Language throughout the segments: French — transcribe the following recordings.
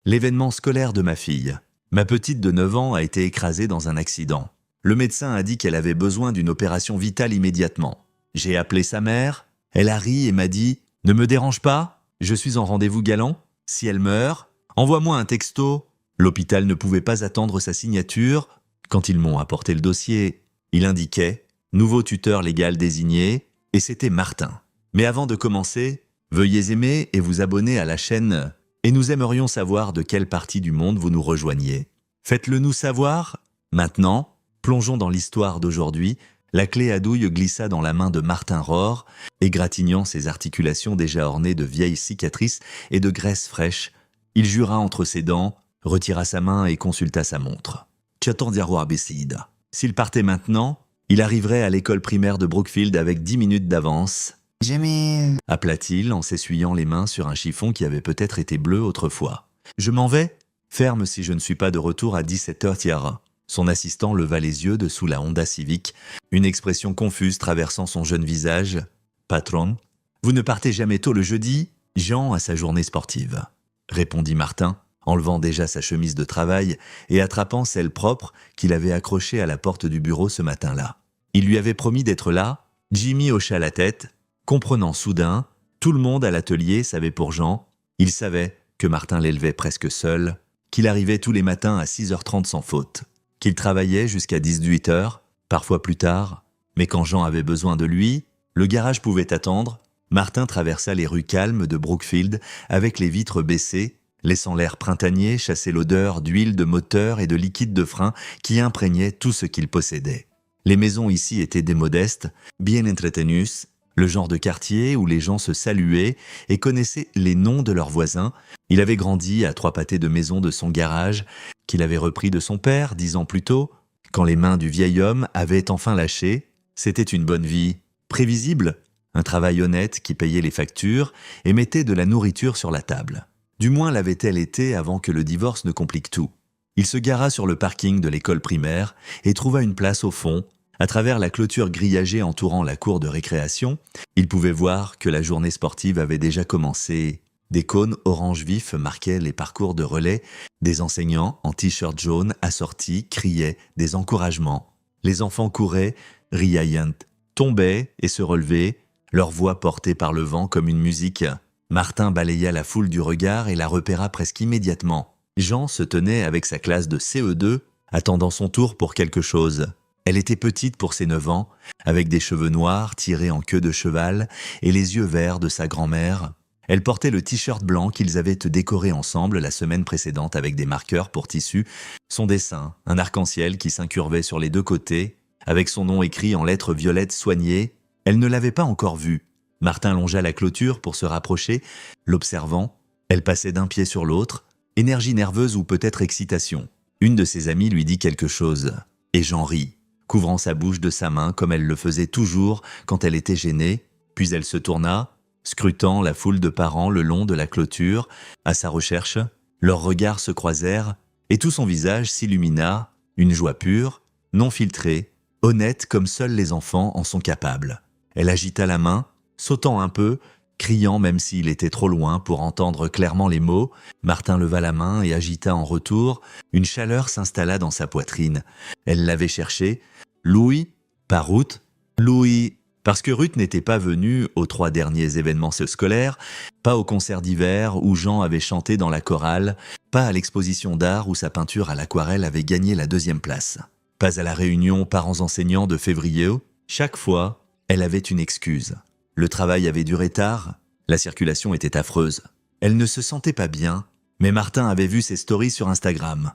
L'événement scolaire de ma fille. Ma petite de 9 ans a été écrasée dans un accident. Le médecin a dit qu'elle avait besoin d'une opération vitale immédiatement. J'ai appelé sa mère, elle a ri et m'a dit « Ne me dérange pas, je suis en rendez-vous galant. Si elle meurt, envoie-moi un texto. » L'hôpital ne pouvait pas attendre sa signature. Quand ils m'ont apporté le dossier, il indiquait « Nouveau tuteur légal désigné » et c'était Martin. Mais avant de commencer, veuillez aimer et vous abonner à la chaîne et nous aimerions savoir de quelle partie du monde vous nous rejoignez. Faites-le nous savoir. Maintenant, plongeons dans l'histoire d'aujourd'hui. La clé à douille glissa dans la main de Martin Rohr, égratignant ses articulations déjà ornées de vieilles cicatrices et de graisse fraîche. Il jura entre ses dents, retira sa main et consulta sa montre. Tchatandiaroir Bessid. S'il partait maintenant, il arriverait à l'école primaire de Brookfield avec 10 minutes d'avance. « Jamais » appela-t-il en s'essuyant les mains sur un chiffon qui avait peut-être été bleu autrefois. « Je m'en vais. Ferme si je ne suis pas de retour à 17h Tiara. » Son assistant leva les yeux de sous la Honda Civic, une expression confuse traversant son jeune visage. « Patron, vous ne partez jamais tôt le jeudi ? Jean a sa journée sportive. » répondit Martin, enlevant déjà sa chemise de travail et attrapant celle propre qu'il avait accrochée à la porte du bureau ce matin-là. Il lui avait promis d'être là. Jimmy hocha la tête, comprenant soudain, tout le monde à l'atelier savait pour Jean. Il savait que Martin l'élevait presque seul, qu'il arrivait tous les matins à 6h30 sans faute, qu'il travaillait jusqu'à 18h, parfois plus tard, mais quand Jean avait besoin de lui, le garage pouvait attendre. Martin traversa les rues calmes de Brookfield avec les vitres baissées, laissant l'air printanier chasser l'odeur d'huile de moteur et de liquide de frein qui imprégnait tout ce qu'il possédait. Les maisons ici étaient des modestes, bien entretenues, le genre de quartier où les gens se saluaient et connaissaient les noms de leurs voisins. Il avait grandi à 3 pâtés de maison de son garage, qu'il avait repris de son père 10 ans plus tôt. Quand les mains du vieil homme avaient enfin lâché, c'était une bonne vie, prévisible, un travail honnête qui payait les factures et mettait de la nourriture sur la table. Du moins l'avait-elle été avant que le divorce ne complique tout. Il se gara sur le parking de l'école primaire et trouva une place au fond. À travers la clôture grillagée entourant la cour de récréation, il pouvait voir que la journée sportive avait déjà commencé. Des cônes orange vif marquaient les parcours de relais. Des enseignants en t-shirt jaune assortis criaient des encouragements. Les enfants couraient, riaillant, tombaient et se relevaient, leur voix portée par le vent comme une musique. Martin balaya la foule du regard et la repéra presque immédiatement. Jean se tenait avec sa classe de CE2, attendant son tour pour quelque chose. Elle était petite pour ses 9 ans, avec des cheveux noirs tirés en queue de cheval et les yeux verts de sa grand-mère. Elle portait le t-shirt blanc qu'ils avaient décoré ensemble la semaine précédente avec des marqueurs pour tissu, son dessin, un arc-en-ciel qui s'incurvait sur les 2 côtés, avec son nom écrit en lettres violettes soignées. Elle ne l'avait pas encore vu. Martin longea la clôture pour se rapprocher, l'observant. Elle passait d'un pied sur l'autre, énergie nerveuse ou peut-être excitation. Une de ses amies lui dit quelque chose, et Jean rit, couvrant sa bouche de sa main comme elle le faisait toujours quand elle était gênée, puis elle se tourna, scrutant la foule de parents le long de la clôture. À sa recherche, leurs regards se croisèrent et tout son visage s'illumina, une joie pure, non filtrée, honnête comme seuls les enfants en sont capables. Elle agita la main, sautant un peu, criant même s'il était trop loin pour entendre clairement les mots. Martin leva la main et agita en retour. Une chaleur s'installa dans sa poitrine. Elle l'avait cherché. Louis, pas Ruth. Louis, parce que Ruth n'était pas venue aux 3 derniers événements scolaires, pas au concert d'hiver où Jean avait chanté dans la chorale, pas à l'exposition d'art où sa peinture à l'aquarelle avait gagné la 2e place, pas à la réunion parents-enseignants de février. Chaque fois, elle avait une excuse. Le travail avait duré tard, la circulation était affreuse. Elle ne se sentait pas bien, mais Martin avait vu ses stories sur Instagram.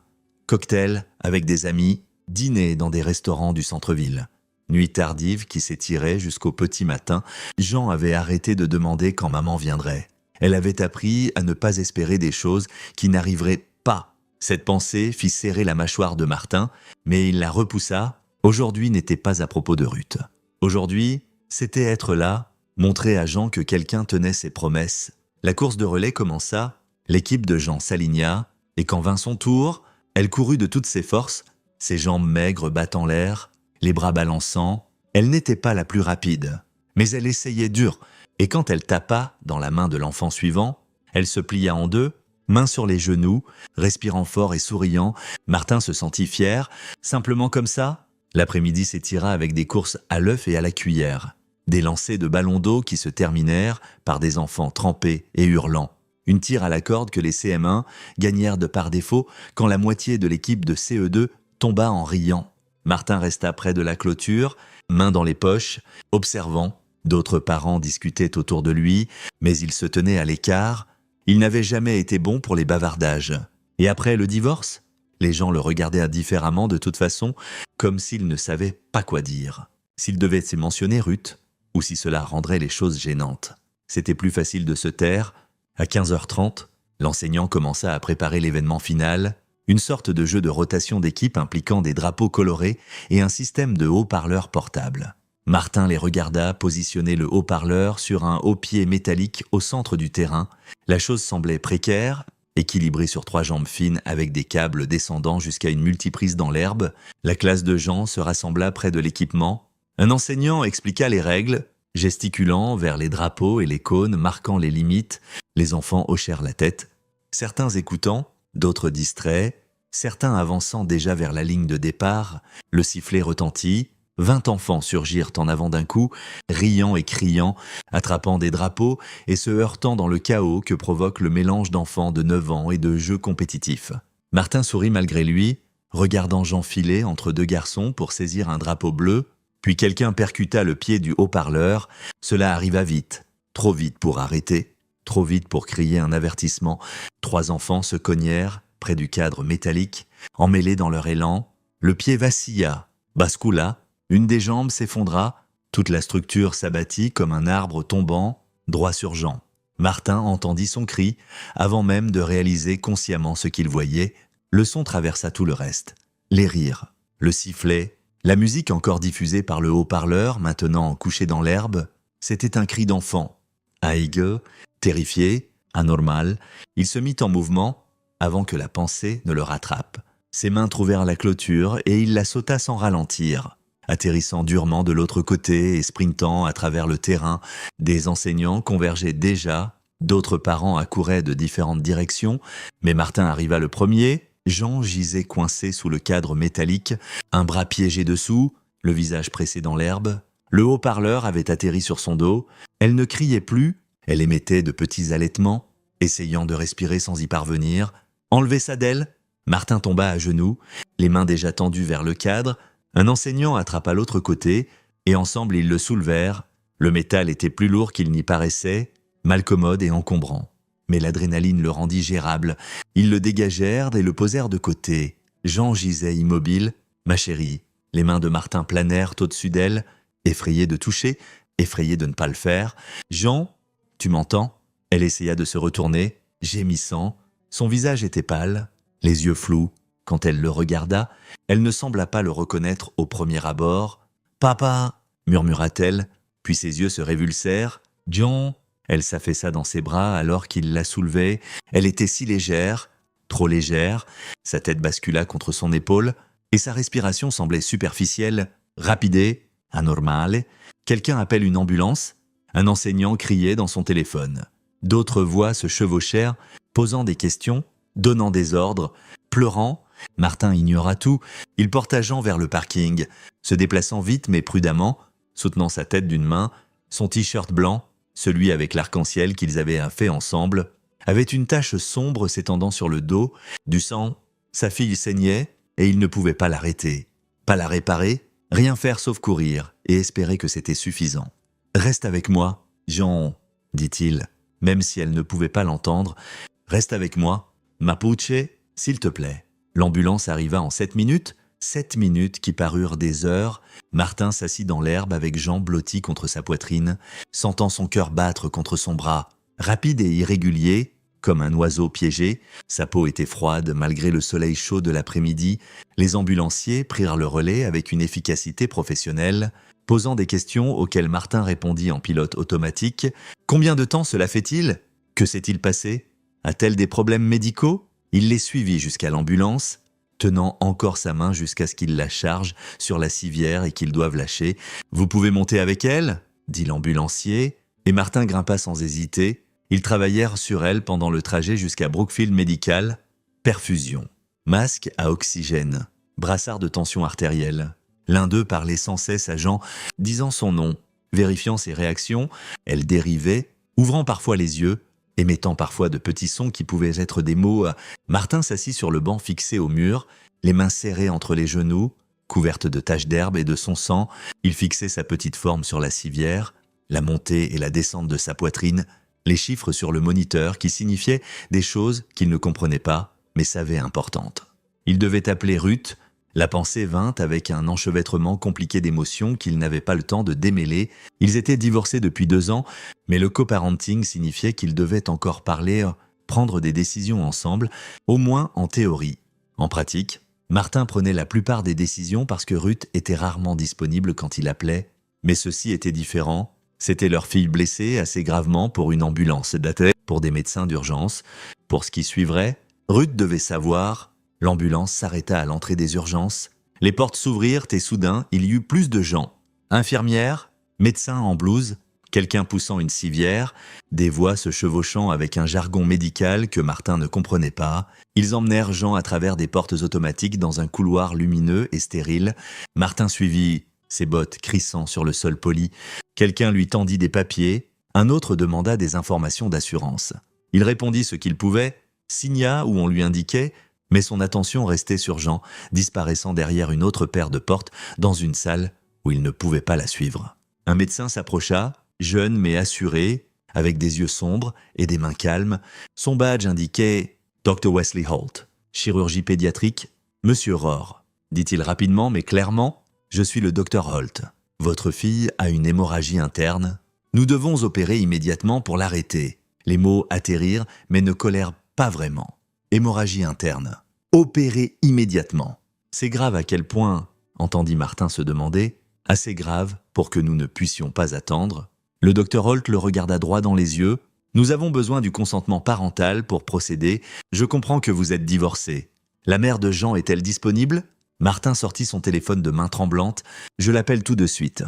Cocktail avec des amis, dîner dans des restaurants du centre-ville. Nuit tardive qui s'étirait jusqu'au petit matin, Jean avait arrêté de demander quand maman viendrait. Elle avait appris à ne pas espérer des choses qui n'arriveraient pas. Cette pensée fit serrer la mâchoire de Martin, mais il la repoussa. Aujourd'hui n'était pas à propos de Ruth. Aujourd'hui, c'était être là, montrer à Jean que quelqu'un tenait ses promesses. La course de relais commença, l'équipe de Jean s'aligna, et quand vint son tour, elle courut de toutes ses forces, ses jambes maigres battant l'air, les bras balançant. Elle n'était pas la plus rapide, mais elle essayait dur, et quand elle tapa dans la main de l'enfant suivant, elle se plia en 2. Mains sur les genoux, respirant fort et souriant, Martin se sentit fier. Simplement comme ça, l'après-midi s'étira avec des courses à l'œuf et à la cuillère. Des lancers de ballons d'eau qui se terminèrent par des enfants trempés et hurlants. Une tire à la corde que les CM1 gagnèrent de par défaut quand la moitié de l'équipe de CE2 tomba en riant. Martin resta près de la clôture, mains dans les poches, observant. D'autres parents discutaient autour de lui, mais il se tenait à l'écart. Il n'avait jamais été bon pour les bavardages. Et après le divorce, les gens le regardaient indifféremment de toute façon, comme s'il ne savait pas quoi dire. S'il devait se mentionner Ruth, ou si cela rendrait les choses gênantes. C'était plus facile de se taire. À 15h30, l'enseignant commença à préparer l'événement final, une sorte de jeu de rotation d'équipe impliquant des drapeaux colorés et un système de haut-parleurs portables. Martin les regarda positionner le haut-parleur sur un haut-pied métallique au centre du terrain. La chose semblait précaire, équilibrée sur 3 jambes fines avec des câbles descendant jusqu'à une multiprise dans l'herbe. La classe de gens se rassembla près de l'équipement. Un enseignant expliqua les règles, gesticulant vers les drapeaux et les cônes marquant les limites. Les enfants hochèrent la tête, certains écoutant, d'autres distraits, certains avançant déjà vers la ligne de départ. Le sifflet retentit, 20 enfants surgirent en avant d'un coup, riant et criant, attrapant des drapeaux et se heurtant dans le chaos que provoque le mélange d'enfants de 9 ans et de jeux compétitifs. Martin sourit malgré lui, regardant Jean filer entre 2 garçons pour saisir un drapeau bleu, puis quelqu'un percuta le pied du haut-parleur. Cela arriva vite, trop vite pour arrêter, trop vite pour crier un avertissement. 3 enfants se cognèrent près du cadre métallique, emmêlés dans leur élan. Le pied vacilla, bascula, une des jambes s'effondra, toute la structure s'abattit comme un arbre tombant, droit sur Jean. Martin entendit son cri, avant même de réaliser consciemment ce qu'il voyait. Le son traversa tout le reste. Les rires, le sifflet, la musique encore diffusée par le haut-parleur, maintenant couchée dans l'herbe, c'était un cri d'enfant. Aïgue, terrifié, anormal, il se mit en mouvement avant que la pensée ne le rattrape. Ses mains trouvèrent la clôture et il la sauta sans ralentir. Atterrissant durement de l'autre côté et sprintant à travers le terrain, des enseignants convergeaient déjà, d'autres parents accouraient de différentes directions, mais Martin arriva le premier. Jean gisait coincé sous le cadre métallique, un bras piégé dessous, le visage pressé dans l'herbe. Le haut-parleur avait atterri sur son dos. Elle ne criait plus, elle émettait de petits halètements, essayant de respirer sans y parvenir. Enlever ça d'elle, Martin tomba à genoux, les mains déjà tendues vers le cadre. Un enseignant attrapa l'autre côté, et ensemble ils le soulevèrent. Le métal était plus lourd qu'il n'y paraissait, malcommode et encombrant. Mais l'adrénaline le rendit gérable. Ils le dégagèrent et le posèrent de côté. Jean gisait immobile. Ma chérie, les mains de Martin planèrent au-dessus d'elle, effrayée de toucher, effrayée de ne pas le faire. Jean, tu m'entends ? Elle essaya de se retourner, gémissant. Son visage était pâle, les yeux flous. Quand elle le regarda, elle ne sembla pas le reconnaître au premier abord. « Papa !» murmura-t-elle, puis ses yeux se révulsèrent. « Jean !» Elle s'affaissa dans ses bras alors qu'il la soulevait. Elle était si légère, trop légère. Sa tête bascula contre son épaule et sa respiration semblait superficielle, rapide, anormale. Quelqu'un appelle une ambulance. Un enseignant criait dans son téléphone. D'autres voix se chevauchèrent, posant des questions, donnant des ordres, pleurant. Martin ignora tout. Il porta Jean vers le parking, se déplaçant vite mais prudemment, soutenant sa tête d'une main. Son t-shirt blanc, celui avec l'arc-en-ciel qu'ils avaient fait ensemble, avait une tache sombre s'étendant sur le dos, du sang. Sa fille saignait et il ne pouvait pas l'arrêter, pas la réparer, rien faire sauf courir et espérer que c'était suffisant. « Reste avec moi, Jean, » dit-il, même si elle ne pouvait pas l'entendre. « Reste avec moi, Mapuche, s'il te plaît. » L'ambulance arriva en 7 minutes, 7 minutes qui parurent des heures. Martin s'assit dans l'herbe avec Jean blotti contre sa poitrine, sentant son cœur battre contre son bras. Rapide et irrégulier, comme un oiseau piégé, sa peau était froide malgré le soleil chaud de l'après-midi. Les ambulanciers prirent le relais avec une efficacité professionnelle, posant des questions auxquelles Martin répondit en pilote automatique. « Combien de temps cela fait-il ? Que s'est-il passé ? A-t-elle des problèmes médicaux ?» Il les suivit jusqu'à l'ambulance, tenant encore sa main jusqu'à ce qu'il la charge sur la civière et qu'ils doivent lâcher. « Vous pouvez monter avec elle ?» dit l'ambulancier, et Martin grimpa sans hésiter. Ils travaillèrent sur elle pendant le trajet jusqu'à Brookfield Medical. Perfusion, masque à oxygène, brassard de tension artérielle. L'un d'eux parlait sans cesse à Jean, disant son nom, vérifiant ses réactions. Elle dérivait, ouvrant parfois les yeux, émettant parfois de petits sons qui pouvaient être des mots. Martin s'assit sur le banc fixé au mur, les mains serrées entre les genoux, couvertes de taches d'herbe et de son sang. Il fixait sa petite forme sur la civière, la montée et la descente de sa poitrine, les chiffres sur le moniteur qui signifiaient des choses qu'il ne comprenait pas, mais savait importantes. Il devait appeler Ruth. La pensée vint avec un enchevêtrement compliqué d'émotions qu'il n'avait pas le temps de démêler. Ils étaient divorcés depuis 2 ans, mais le coparenting signifiait qu'ils devaient encore parler, prendre des décisions ensemble, au moins en théorie. En pratique, Martin prenait la plupart des décisions parce que Ruth était rarement disponible quand il appelait, mais ceci était différent. C'était leur fille blessée assez gravement pour une ambulance datée pour des médecins d'urgence. Pour ce qui suivrait, Ruth devait savoir. L'ambulance s'arrêta à l'entrée des urgences. Les portes s'ouvrirent et soudain, il y eut plus de gens. Infirmières, médecins en blouse, quelqu'un poussant une civière, des voix se chevauchant avec un jargon médical que Martin ne comprenait pas. Ils emmenèrent Jean à travers des portes automatiques dans un couloir lumineux et stérile. Martin suivit, ses bottes crissant sur le sol poli. Quelqu'un lui tendit des papiers. Un autre demanda des informations d'assurance. Il répondit ce qu'il pouvait, signa où on lui indiquait, mais son attention restait sur Jean, disparaissant derrière une autre paire de portes dans une salle où il ne pouvait pas la suivre. Un médecin s'approcha, jeune mais assuré, avec des yeux sombres et des mains calmes. Son badge indiquait « Dr. Wesley Holt, chirurgie pédiatrique, Monsieur Rohr », dit-il rapidement mais clairement « Je suis le Dr. Holt. Votre fille a une hémorragie interne. Nous devons opérer immédiatement pour l'arrêter. » Les mots atterrirent mais ne collèrent pas vraiment. Hémorragie interne. Opérer immédiatement. C'est grave à quel point, entendit Martin se demander, assez grave pour que nous ne puissions pas attendre. Le docteur Holt le regarda droit dans les yeux. Nous avons besoin du consentement parental pour procéder. Je comprends que vous êtes divorcé. La mère de Jean est-elle disponible? Martin sortit son téléphone de main tremblante. Je l'appelle tout de suite.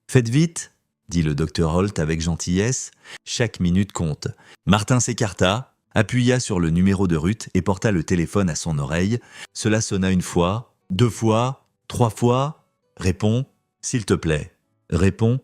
Faites vite, dit le docteur Holt avec gentillesse. Chaque minute compte. Martin s'écarta, appuya sur le numéro de Ruth et porta le téléphone à son oreille. Cela sonna 1 fois, 2 fois, 3 fois. Réponds, s'il te plaît. Réponds.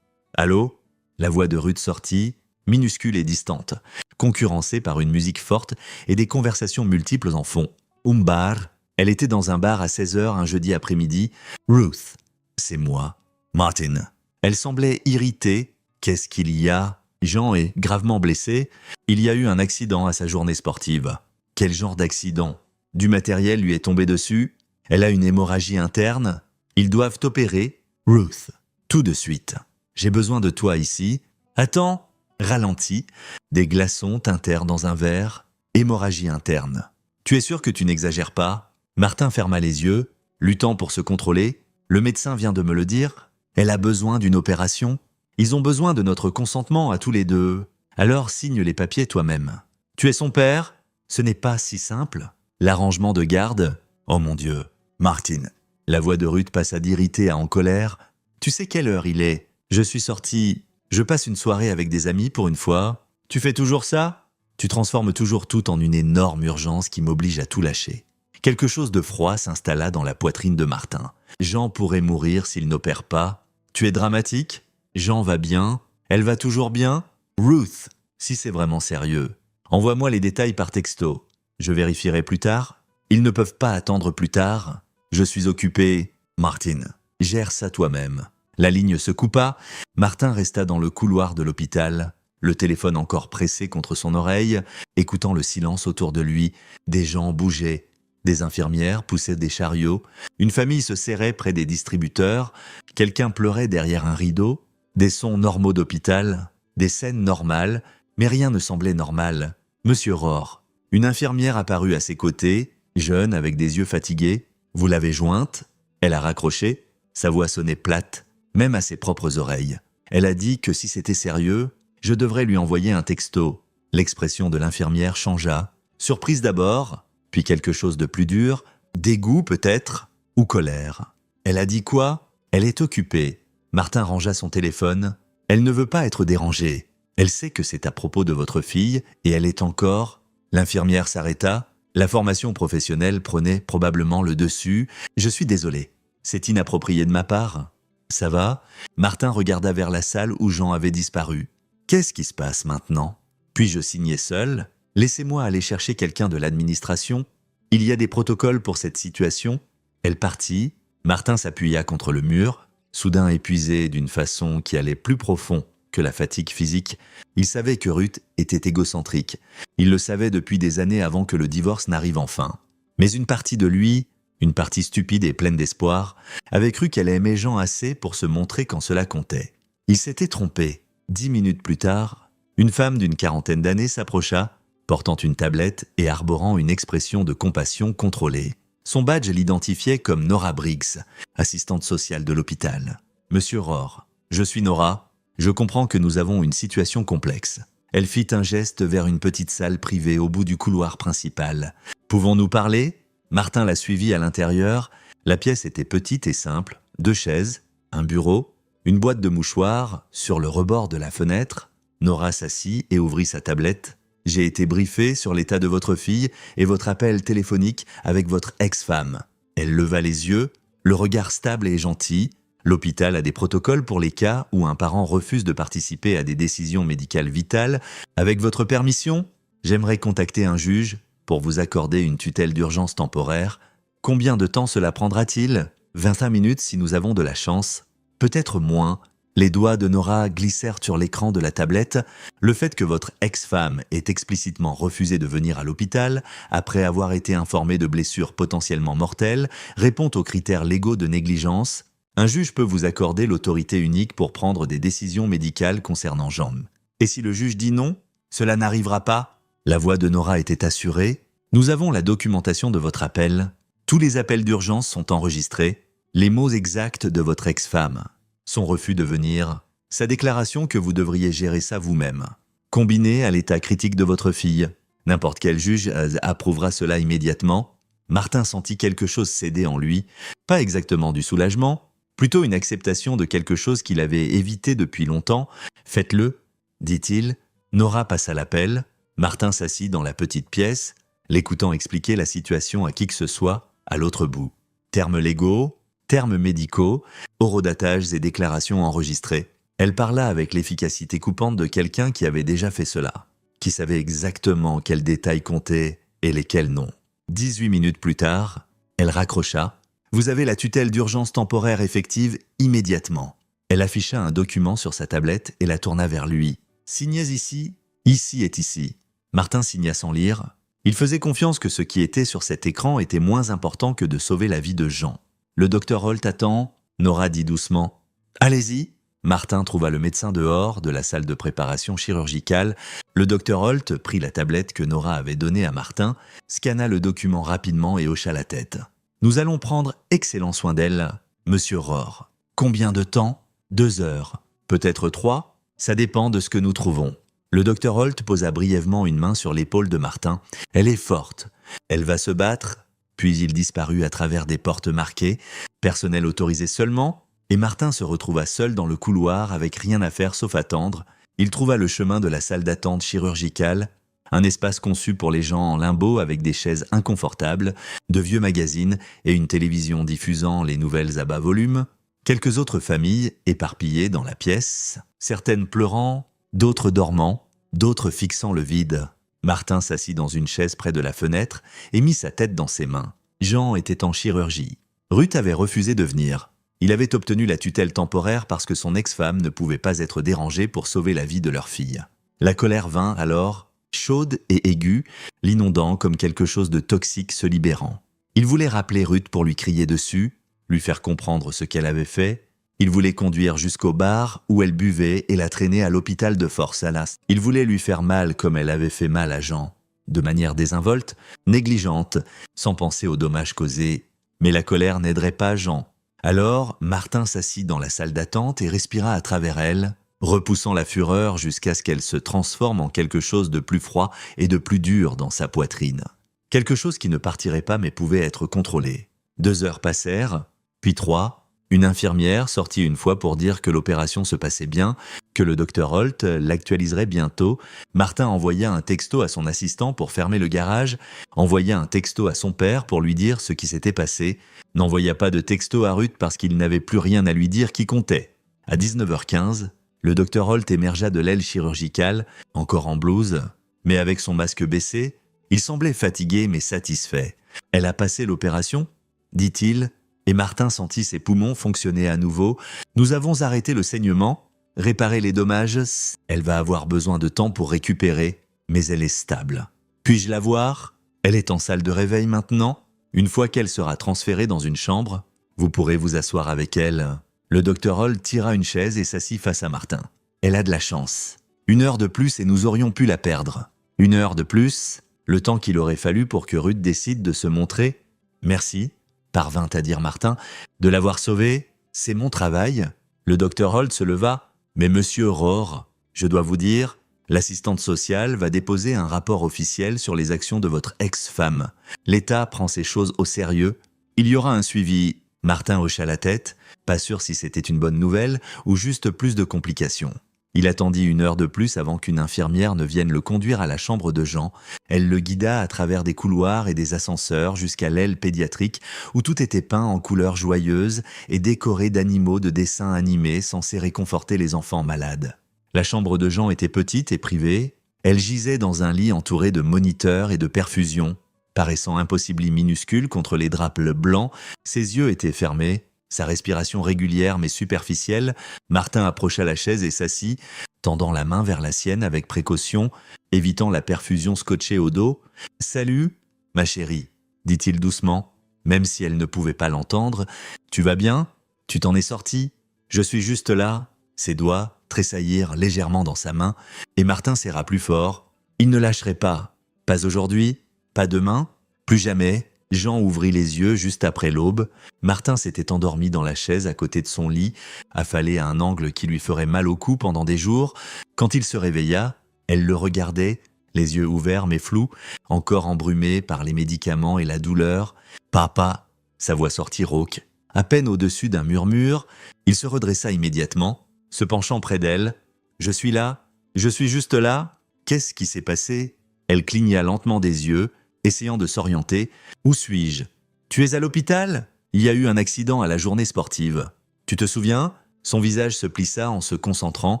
Allô? La voix de Ruth sortit, minuscule et distante, concurrencée par une musique forte et des conversations multiples en fond. Bar. Elle était dans un bar à 16h un jeudi après-midi. Ruth. C'est moi. Martin. Elle semblait irritée. Qu'est-ce qu'il y a? Jean est gravement blessé. Il y a eu un accident à sa journée sportive. Quel genre d'accident? Du matériel lui est tombé dessus. Elle a une hémorragie interne. Ils doivent opérer. Ruth. Tout de suite. J'ai besoin de toi ici. Attends. Ralentis. Des glaçons teintèrent dans un verre. Hémorragie interne. Tu es sûr que tu n'exagères pas? Martin ferma les yeux, luttant pour se contrôler. Le médecin vient de me le dire. Elle a besoin d'une opération. Ils ont besoin de notre consentement à tous les deux. Alors signe les papiers toi-même. Tu es son père? Ce n'est pas si simple. L'arrangement de garde? Oh mon Dieu. Martin. La voix de Ruth passa d'irrité à en colère. Tu sais quelle heure il est? Je suis sorti. Je passe une soirée avec des amis pour une fois. Tu fais toujours ça? Tu transformes toujours tout en une énorme urgence qui m'oblige à tout lâcher. Quelque chose de froid s'installa dans la poitrine de Martin. Jean pourrait mourir s'il n'opère pas. Tu es dramatique? Jean va bien? Elle va toujours bien? Ruth, si c'est vraiment sérieux, envoie-moi les détails par texto. Je vérifierai plus tard. Ils ne peuvent pas attendre plus tard. Je suis occupé. Martin, gère ça toi-même. La ligne se coupa. Martin resta dans le couloir de l'hôpital, le téléphone encore pressé contre son oreille, écoutant le silence autour de lui. Des gens bougeaient. Des infirmières poussaient des chariots. Une famille se serrait près des distributeurs. Quelqu'un pleurait derrière un rideau. Des sons normaux d'hôpital. Des scènes normales. Mais rien ne semblait normal. Monsieur Rohr. Une infirmière apparut à ses côtés, jeune avec des yeux fatigués. Vous l'avez jointe? Elle a raccroché. Sa voix sonnait plate, même à ses propres oreilles. Elle a dit que si c'était sérieux, je devrais lui envoyer un texto. L'expression de l'infirmière changea. Surprise d'abord, puis quelque chose de plus dur, dégoût peut-être, ou colère. Elle a dit quoi? Elle est occupée. Martin rangea son téléphone. Elle ne veut pas être dérangée. Elle sait que c'est à propos de votre fille et elle est encore… » L'infirmière s'arrêta. La formation professionnelle prenait probablement le dessus. « Je suis désolé. C'est inapproprié de ma part. »« Ça va ?» Martin regarda vers la salle où Jean avait disparu. « Qu'est-ce qui se passe maintenant ? Puis-je signer seul ? Laissez-moi aller chercher quelqu'un de l'administration. Il y a des protocoles pour cette situation. » Elle partit. Martin s'appuya contre le mur, soudain épuisé d'une façon qui allait plus profond que la fatigue physique. Il savait que Ruth était égocentrique. Il le savait depuis des années avant que le divorce n'arrive enfin. Mais une partie de lui, une partie stupide et pleine d'espoir, avait cru qu'elle aimait Jean assez pour se montrer quand cela comptait. Il s'était trompé. 10 minutes plus tard, une femme d'une quarantaine d'années s'approcha, portant une tablette et arborant une expression de compassion contrôlée. Son badge l'identifiait comme Nora Briggs, assistante sociale de l'hôpital. « Monsieur Rohr, je suis Nora. Je comprends que nous avons une situation complexe. » Elle fit un geste vers une petite salle privée au bout du couloir principal. « Pouvons-nous parler ?» Martin la suivit à l'intérieur. La pièce était petite et simple. 2 chaises, un bureau, une boîte de mouchoirs sur le rebord de la fenêtre. Nora s'assit et ouvrit sa tablette. « J'ai été briefée sur l'état de votre fille et votre appel téléphonique avec votre ex-femme. » Elle leva les yeux, le regard stable et gentil. L'hôpital a des protocoles pour les cas où un parent refuse de participer à des décisions médicales vitales. Avec votre permission, j'aimerais contacter un juge pour vous accorder une tutelle d'urgence temporaire. Combien de temps cela prendra-t-il ? 25 minutes si nous avons de la chance. Peut-être moins. Les doigts de Nora glissèrent sur l'écran de la tablette. Le fait que votre ex-femme ait explicitement refusé de venir à l'hôpital après avoir été informée de blessures potentiellement mortelles répond aux critères légaux de négligence. Un juge peut vous accorder l'autorité unique pour prendre des décisions médicales concernant Jean. Et si le juge dit non, cela n'arrivera pas. La voix de Nora était assurée. Nous avons la documentation de votre appel. Tous les appels d'urgence sont enregistrés. Les mots exacts de votre ex-femme. Son refus de venir. Sa déclaration que vous devriez gérer ça vous-même. Combiné à l'état critique de votre fille. N'importe quel juge approuvera cela immédiatement. Martin sentit quelque chose céder en lui. Pas exactement du soulagement. Plutôt une acceptation de quelque chose qu'il avait évité depuis longtemps. « Faites-le », dit-il. Nora passa l'appel. Martin s'assit dans la petite pièce, l'écoutant expliquer la situation à qui que ce soit à l'autre bout. Termes légaux, termes médicaux, horodatages et déclarations enregistrées. Elle parla avec l'efficacité coupante de quelqu'un qui avait déjà fait cela, qui savait exactement quels détails comptaient et lesquels non. 18 minutes plus tard, elle raccrocha. « Vous avez la tutelle d'urgence temporaire effective immédiatement. » Elle afficha un document sur sa tablette et la tourna vers lui. « Signez ici, ici et ici. » Martin signa sans lire. Il faisait confiance que ce qui était sur cet écran était moins important que de sauver la vie de Jean. « Le docteur Holt attend ?» Nora dit doucement. « Allez-y !» Martin trouva le médecin dehors de la salle de préparation chirurgicale. Le docteur Holt prit la tablette que Nora avait donnée à Martin, scanna le document rapidement et hocha la tête. « Nous allons prendre excellent soin d'elle, monsieur Rohr. Combien de temps ? 2 heures. Peut-être 3 ? Ça dépend de ce que nous trouvons. » Le docteur Holt posa brièvement une main sur l'épaule de Martin. « Elle est forte. Elle va se battre. » Puis il disparut à travers des portes marquées. Personnel autorisé seulement. Et Martin se retrouva seul dans le couloir avec rien à faire sauf attendre. Il trouva le chemin de la salle d'attente chirurgicale, un espace conçu pour les gens en limbo avec des chaises inconfortables, de vieux magazines et une télévision diffusant les nouvelles à bas volume. Quelques autres familles éparpillées dans la pièce, certaines pleurant, d'autres dormant, d'autres fixant le vide. Martin s'assit dans une chaise près de la fenêtre et mit sa tête dans ses mains. Jean était en chirurgie. Ruth avait refusé de venir. Il avait obtenu la tutelle temporaire parce que son ex-femme ne pouvait pas être dérangée pour sauver la vie de leur fille. La colère vint alors, chaude et aiguë, l'inondant comme quelque chose de toxique se libérant. Il voulait rappeler Ruth pour lui crier dessus, lui faire comprendre ce qu'elle avait fait. Il voulait conduire jusqu'au bar où elle buvait et la traîner à l'hôpital de force à l'as. Il voulait lui faire mal comme elle avait fait mal à Jean, de manière désinvolte, négligente, sans penser aux dommages causés. Mais la colère n'aiderait pas Jean. Alors, Martin s'assit dans la salle d'attente et respira à travers elle, repoussant la fureur jusqu'à ce qu'elle se transforme en quelque chose de plus froid et de plus dur dans sa poitrine. Quelque chose qui ne partirait pas mais pouvait être contrôlé. 2 heures passèrent, puis 3, Une infirmière sortit une fois pour dire que l'opération se passait bien, que le docteur Holt l'actualiserait bientôt. Martin envoya un texto à son assistant pour fermer le garage, envoya un texto à son père pour lui dire ce qui s'était passé, n'envoya pas de texto à Ruth parce qu'il n'avait plus rien à lui dire qui comptait. À 19h15, le docteur Holt émergea de l'aile chirurgicale, encore en blouse, mais avec son masque baissé. Il semblait fatigué mais satisfait. « Elle a passé l'opération ?» dit-il, et Martin sentit ses poumons fonctionner à nouveau. « Nous avons arrêté le saignement, réparé les dommages. Elle va avoir besoin de temps pour récupérer, mais elle est stable. Puis-je la voir? Elle est en salle de réveil maintenant. Une fois qu'elle sera transférée dans une chambre, vous pourrez vous asseoir avec elle. » Le docteur Holt tira une chaise et s'assit face à Martin. « Elle a de la chance. 1 heure de plus et nous aurions pu la perdre. 1 heure de plus, le temps qu'il aurait fallu pour que Ruth décide de se montrer. Merci, parvint à dire Martin, de l'avoir sauvée. C'est mon travail. » Le docteur Holt se leva. « Mais monsieur Rohr, je dois vous dire, l'assistante sociale va déposer un rapport officiel sur les actions de votre ex-femme. L'État prend ces choses au sérieux. Il y aura un suivi. » Martin hocha la tête, pas sûr si c'était une bonne nouvelle ou juste plus de complications. Il attendit 1 heure de plus avant qu'une infirmière ne vienne le conduire à la chambre de Jean. Elle le guida à travers des couloirs et des ascenseurs jusqu'à l'aile pédiatrique où tout était peint en couleurs joyeuses et décoré d'animaux de dessins animés censés réconforter les enfants malades. La chambre de Jean était petite et privée. Elle gisait dans un lit entouré de moniteurs et de perfusions. Paraissant impossiblement minuscule contre les draps blancs, ses yeux étaient fermés. Sa respiration régulière mais superficielle, Martin approcha la chaise et s'assit, tendant la main vers la sienne avec précaution, évitant la perfusion scotchée au dos. « Salut, ma chérie », dit-il doucement, même si elle ne pouvait pas l'entendre. « Tu vas bien? Tu t'en es sorti? Je suis juste là. » Ses doigts tressaillirent légèrement dans sa main, et Martin serra plus fort. Il ne lâcherait pas. Pas aujourd'hui, pas demain, plus jamais. Jean ouvrit les yeux juste après l'aube. Martin s'était endormi dans la chaise à côté de son lit, affalé à un angle qui lui ferait mal au cou pendant des jours. Quand il se réveilla, elle le regardait, les yeux ouverts mais flous, encore embrumés par les médicaments et la douleur. « Papa !» Sa voix sortit rauque. À peine au-dessus d'un murmure, il se redressa immédiatement, se penchant près d'elle. « Je suis là. Je suis juste là. Qu'est-ce qui s'est passé ?» Elle cligna lentement des yeux, essayant de s'orienter. « Où suis-je? Tu es à l'hôpital? Il y a eu un accident à la journée sportive. Tu te souviens ?» Son visage se plissa en se concentrant.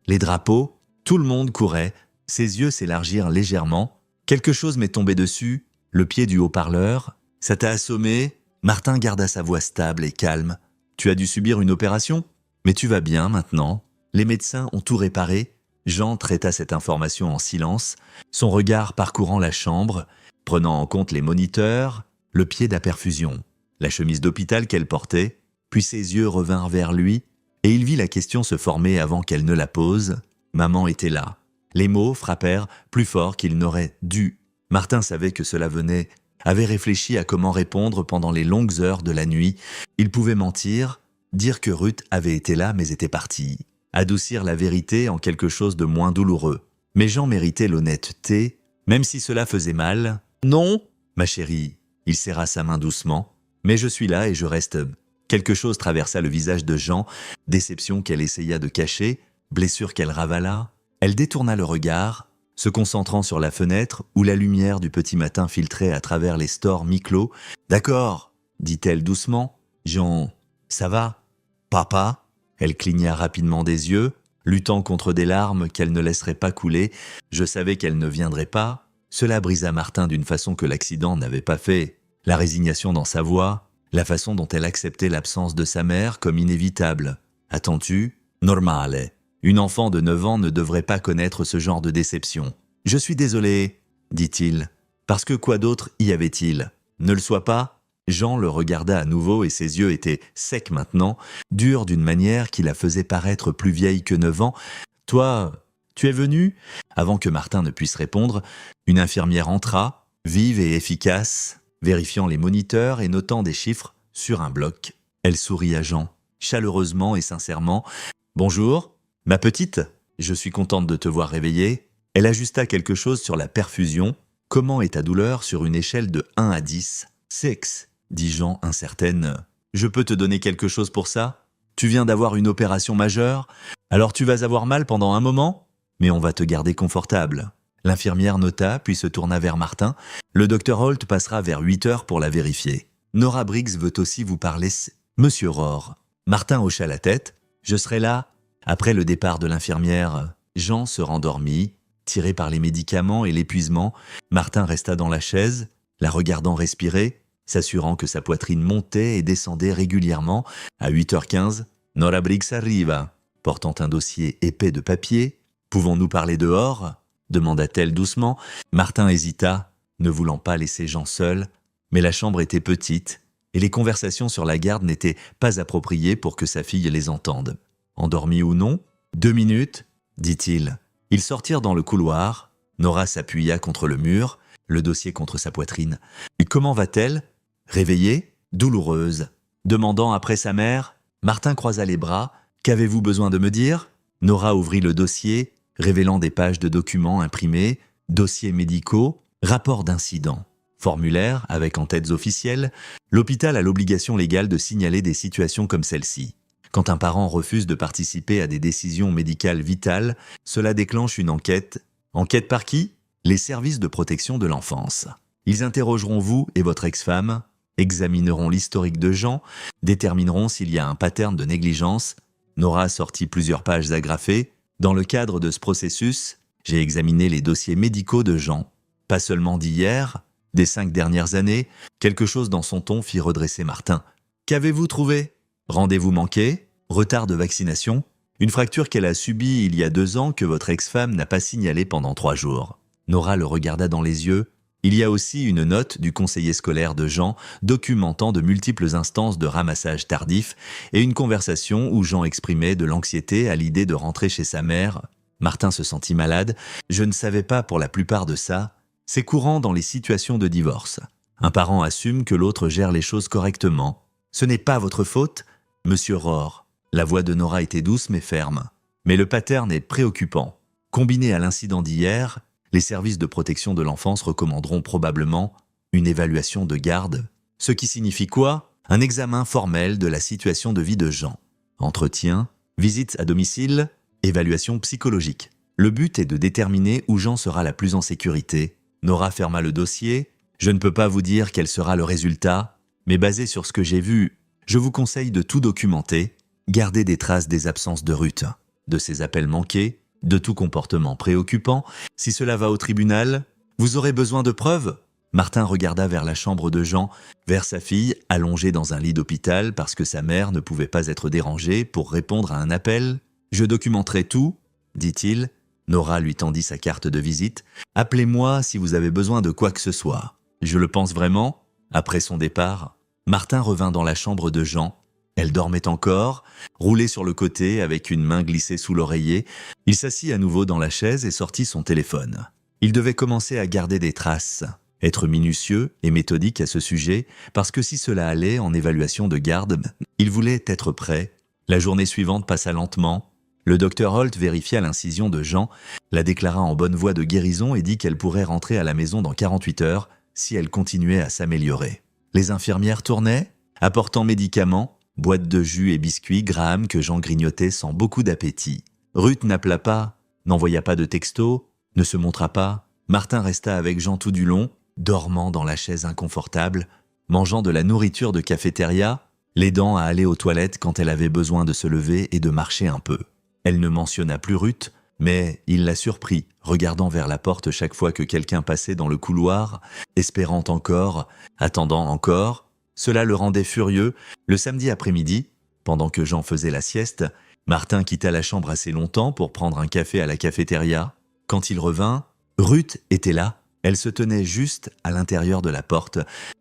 Les drapeaux, tout le monde courait. Ses yeux s'élargirent légèrement. Quelque chose m'est tombé dessus, le pied du haut-parleur. Ça t'a assommé? Martin garda sa voix stable et calme. Tu as dû subir une opération? Mais tu vas bien maintenant. Les médecins ont tout réparé. Jean traita cette information en silence, son regard parcourant la chambre, prenant en compte les moniteurs, le pied à perfusion, la chemise d'hôpital qu'elle portait, puis ses yeux revinrent vers lui, et il vit la question se former avant qu'elle ne la pose. Maman était là. Les mots frappèrent plus fort qu'ils n'auraient dû. Martin savait que cela venait, avait réfléchi à comment répondre pendant les longues heures de la nuit. Il pouvait mentir, dire que Ruth avait été là mais était partie, adoucir la vérité en quelque chose de moins douloureux. Mais Jean méritait l'honnêteté, même si cela faisait mal. « Non, ma chérie !» Il serra sa main doucement. « Mais je suis là et je reste... » Quelque chose traversa le visage de Jean, déception qu'elle essaya de cacher, blessure qu'elle ravala. Elle détourna le regard, se concentrant sur la fenêtre où la lumière du petit matin filtrait à travers les stores mi-clos. « D'accord, » dit-elle doucement. « Jean, ça va? Papa ?» Elle cligna rapidement des yeux, luttant contre des larmes qu'elle ne laisserait pas couler. Je savais qu'elle ne viendrait pas. Cela brisa Martin d'une façon que l'accident n'avait pas fait. La résignation dans sa voix, la façon dont elle acceptait l'absence de sa mère comme inévitable. Attends-tu? Normale. Une enfant de 9 ans ne devrait pas connaître ce genre de déception. « Je suis désolé, » dit-il. « Parce que quoi d'autre y avait-il? Ne le sois pas ?» Jean le regarda à nouveau et ses yeux étaient secs maintenant, durs d'une manière qui la faisait paraître plus vieille que 9 ans. « Toi, tu es venu ?» Avant que Martin ne puisse répondre, une infirmière entra, vive et efficace, vérifiant les moniteurs et notant des chiffres sur un bloc. Elle sourit à Jean, chaleureusement et sincèrement. « Bonjour, ma petite, je suis contente de te voir réveillée. » Elle ajusta quelque chose sur la perfusion. « Comment est ta douleur sur une échelle de 1 à 10 ? 6, dit Jean incertaine. Je peux te donner quelque chose pour ça? Tu viens d'avoir une opération majeure? Alors tu vas avoir mal pendant un moment? Mais on va te garder confortable. » L'infirmière nota, puis se tourna vers Martin. « Le docteur Holt passera vers 8 heures pour la vérifier. Nora Briggs veut aussi vous parler, Monsieur Rohr. » Martin hocha la tête. « Je serai là. » Après le départ de l'infirmière, Jean se rendormit, tiré par les médicaments et l'épuisement. Martin resta dans la chaise, la regardant respirer, s'assurant que sa poitrine montait et descendait régulièrement. À 8h15, Nora Briggs arriva, portant un dossier épais de papier. « Pouvons-nous parler dehors ?» demanda-t-elle doucement. Martin hésita, ne voulant pas laisser Jean seul, mais la chambre était petite et les conversations sur la garde n'étaient pas appropriées pour que sa fille les entende. Endormi ou non? 2 minutes, dit-il. Ils sortirent dans le couloir. Nora s'appuya contre le mur, le dossier contre sa poitrine. « Comment va-t-elle » Réveillée, douloureuse. Demandant après sa mère, Martin croisa les bras. « Qu'avez-vous besoin de me dire ?» Nora ouvrit le dossier, révélant des pages de documents imprimés, dossiers médicaux, rapports d'incidents, formulaires avec en-têtes officielles. L'hôpital a l'obligation légale de signaler des situations comme celle-ci. Quand un parent refuse de participer à des décisions médicales vitales, cela déclenche une enquête. Enquête par qui? Les services de protection de l'enfance. Ils interrogeront vous et votre ex-femme, examineront l'historique de Jean, détermineront s'il y a un pattern de négligence. Nora sortit plusieurs pages agrafées. Dans le cadre de ce processus, j'ai examiné les dossiers médicaux de Jean. Pas seulement d'hier, des 5 dernières années. Quelque chose dans son ton fit redresser Martin. Qu'avez-vous trouvé? Rendez-vous manqué? Retard de vaccination? Une fracture qu'elle a subie il y a 2 ans que votre ex-femme n'a pas signalée pendant 3 jours. Nora le regarda dans les yeux. Il y a aussi une note du conseiller scolaire de Jean documentant de multiples instances de ramassage tardif et une conversation où Jean exprimait de l'anxiété à l'idée de rentrer chez sa mère. Martin se sentit malade. Je ne savais pas pour la plupart de ça. C'est courant dans les situations de divorce. Un parent assume que l'autre gère les choses correctement. Ce n'est pas votre faute, Monsieur Rohr. La voix de Nora était douce mais ferme. Mais le pattern est préoccupant. Combiné à l'incident d'hier, les services de protection de l'enfance recommanderont probablement une évaluation de garde. Ce qui signifie quoi? Un examen formel de la situation de vie de Jean. Entretien, visite à domicile, évaluation psychologique. Le but est de déterminer où Jean sera la plus en sécurité. Nora ferma le dossier. Je ne peux pas vous dire quel sera le résultat, mais basé sur ce que j'ai vu, je vous conseille de tout documenter, garder des traces des absences de Ruth, de ses appels manqués, de tout comportement préoccupant. Si cela va au tribunal, vous aurez besoin de preuves? Martin regarda vers la chambre de Jean, vers sa fille, allongée dans un lit d'hôpital parce que sa mère ne pouvait pas être dérangée pour répondre à un appel. « Je documenterai tout », dit-il. Nora lui tendit sa carte de visite. « Appelez-moi si vous avez besoin de quoi que ce soit. » Je le pense vraiment. Après son départ, Martin revint dans la chambre de Jean. Elle dormait encore, roulée sur le côté avec une main glissée sous l'oreiller. Il s'assit à nouveau dans la chaise et sortit son téléphone. Il devait commencer à garder des traces, être minutieux et méthodique à ce sujet, parce que si cela allait en évaluation de garde, il voulait être prêt. La journée suivante passa lentement. Le docteur Holt vérifia l'incision de Jean, la déclara en bonne voie de guérison et dit qu'elle pourrait rentrer à la maison dans 48 heures si elle continuait à s'améliorer. Les infirmières tournaient, apportant médicaments, boîtes de jus et biscuits, Graham que Jean grignotait sans beaucoup d'appétit. Ruth n'appela pas, n'envoya pas de texto, ne se montra pas. Martin resta avec Jean tout du long, dormant dans la chaise inconfortable, mangeant de la nourriture de cafétéria, l'aidant à aller aux toilettes quand elle avait besoin de se lever et de marcher un peu. Elle ne mentionna plus Ruth, mais il la surprit, regardant vers la porte chaque fois que quelqu'un passait dans le couloir, espérant encore, attendant encore. Cela le rendait furieux. Le samedi après-midi, pendant que Jean faisait la sieste, Martin quitta la chambre assez longtemps pour prendre un café à la cafétéria. Quand il revint, Ruth était là. Elle se tenait juste à l'intérieur de la porte,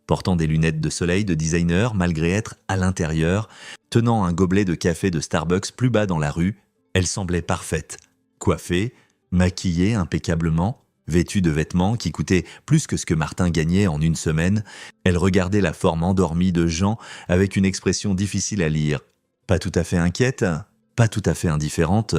portant des lunettes de soleil de designer malgré être à l'intérieur, tenant un gobelet de café de Starbucks plus bas dans la rue. Elle semblait parfaite, coiffée, maquillée impeccablement, vêtue de vêtements qui coûtaient plus que ce que Martin gagnait en une semaine. Elle regardait la forme endormie de Jean avec une expression difficile à lire. Pas tout à fait inquiète, pas tout à fait indifférente,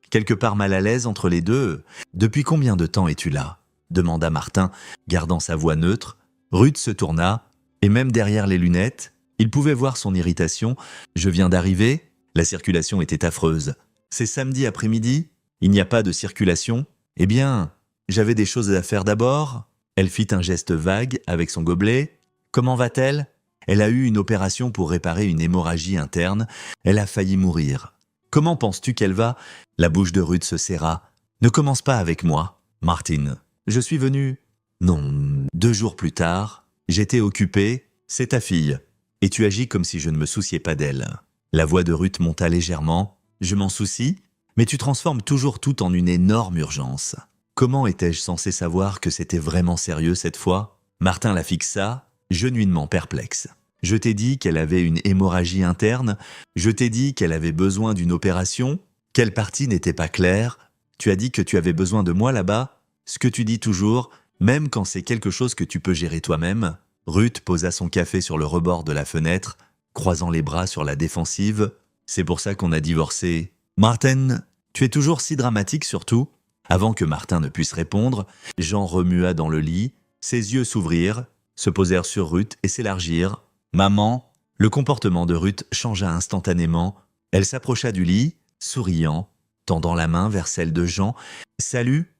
quelque part mal à l'aise entre les deux. « Depuis combien de temps es-tu là ?» demanda Martin, gardant sa voix neutre. Ruth se tourna, et même derrière les lunettes, Il pouvait voir son irritation. Je viens d'arriver. La circulation était affreuse. C'est samedi après-midi. Il n'y a pas de circulation. Eh bien, j'avais des choses à faire d'abord. Elle fit un geste vague avec son gobelet. Comment va-t-elle? Elle a eu une opération pour réparer une hémorragie interne. Elle a failli mourir. Comment penses-tu qu'elle va? La bouche de Ruth se serra. Ne commence pas avec moi, Martin. Je suis venu. Non, 2 jours plus tard. J'étais occupé. C'est ta fille. Et tu agis comme si je ne me souciais pas d'elle. La voix de Ruth monta légèrement. Je m'en soucie, mais tu transformes toujours tout en une énorme urgence. Comment étais-je censé savoir que c'était vraiment sérieux cette fois? Martin la fixa, genuinement perplexe. Je t'ai dit qu'elle avait une hémorragie interne. Je t'ai dit qu'elle avait besoin d'une opération. Quelle partie n'était pas claire? Tu as dit que tu avais besoin de moi là-bas. Ce que tu dis toujours, même quand c'est quelque chose que tu peux gérer toi-même. Ruth posa son café sur le rebord de la fenêtre, croisant les bras sur la défensive. C'est pour ça qu'on a divorcé. Martin, tu es toujours si dramatique surtout. Avant que Martin ne puisse répondre, Jean remua dans le lit. Ses yeux s'ouvrirent, se posèrent sur Ruth et s'élargirent. Maman, le comportement de Ruth changea instantanément. Elle s'approcha du lit, souriant, tendant la main vers celle de Jean. Salut,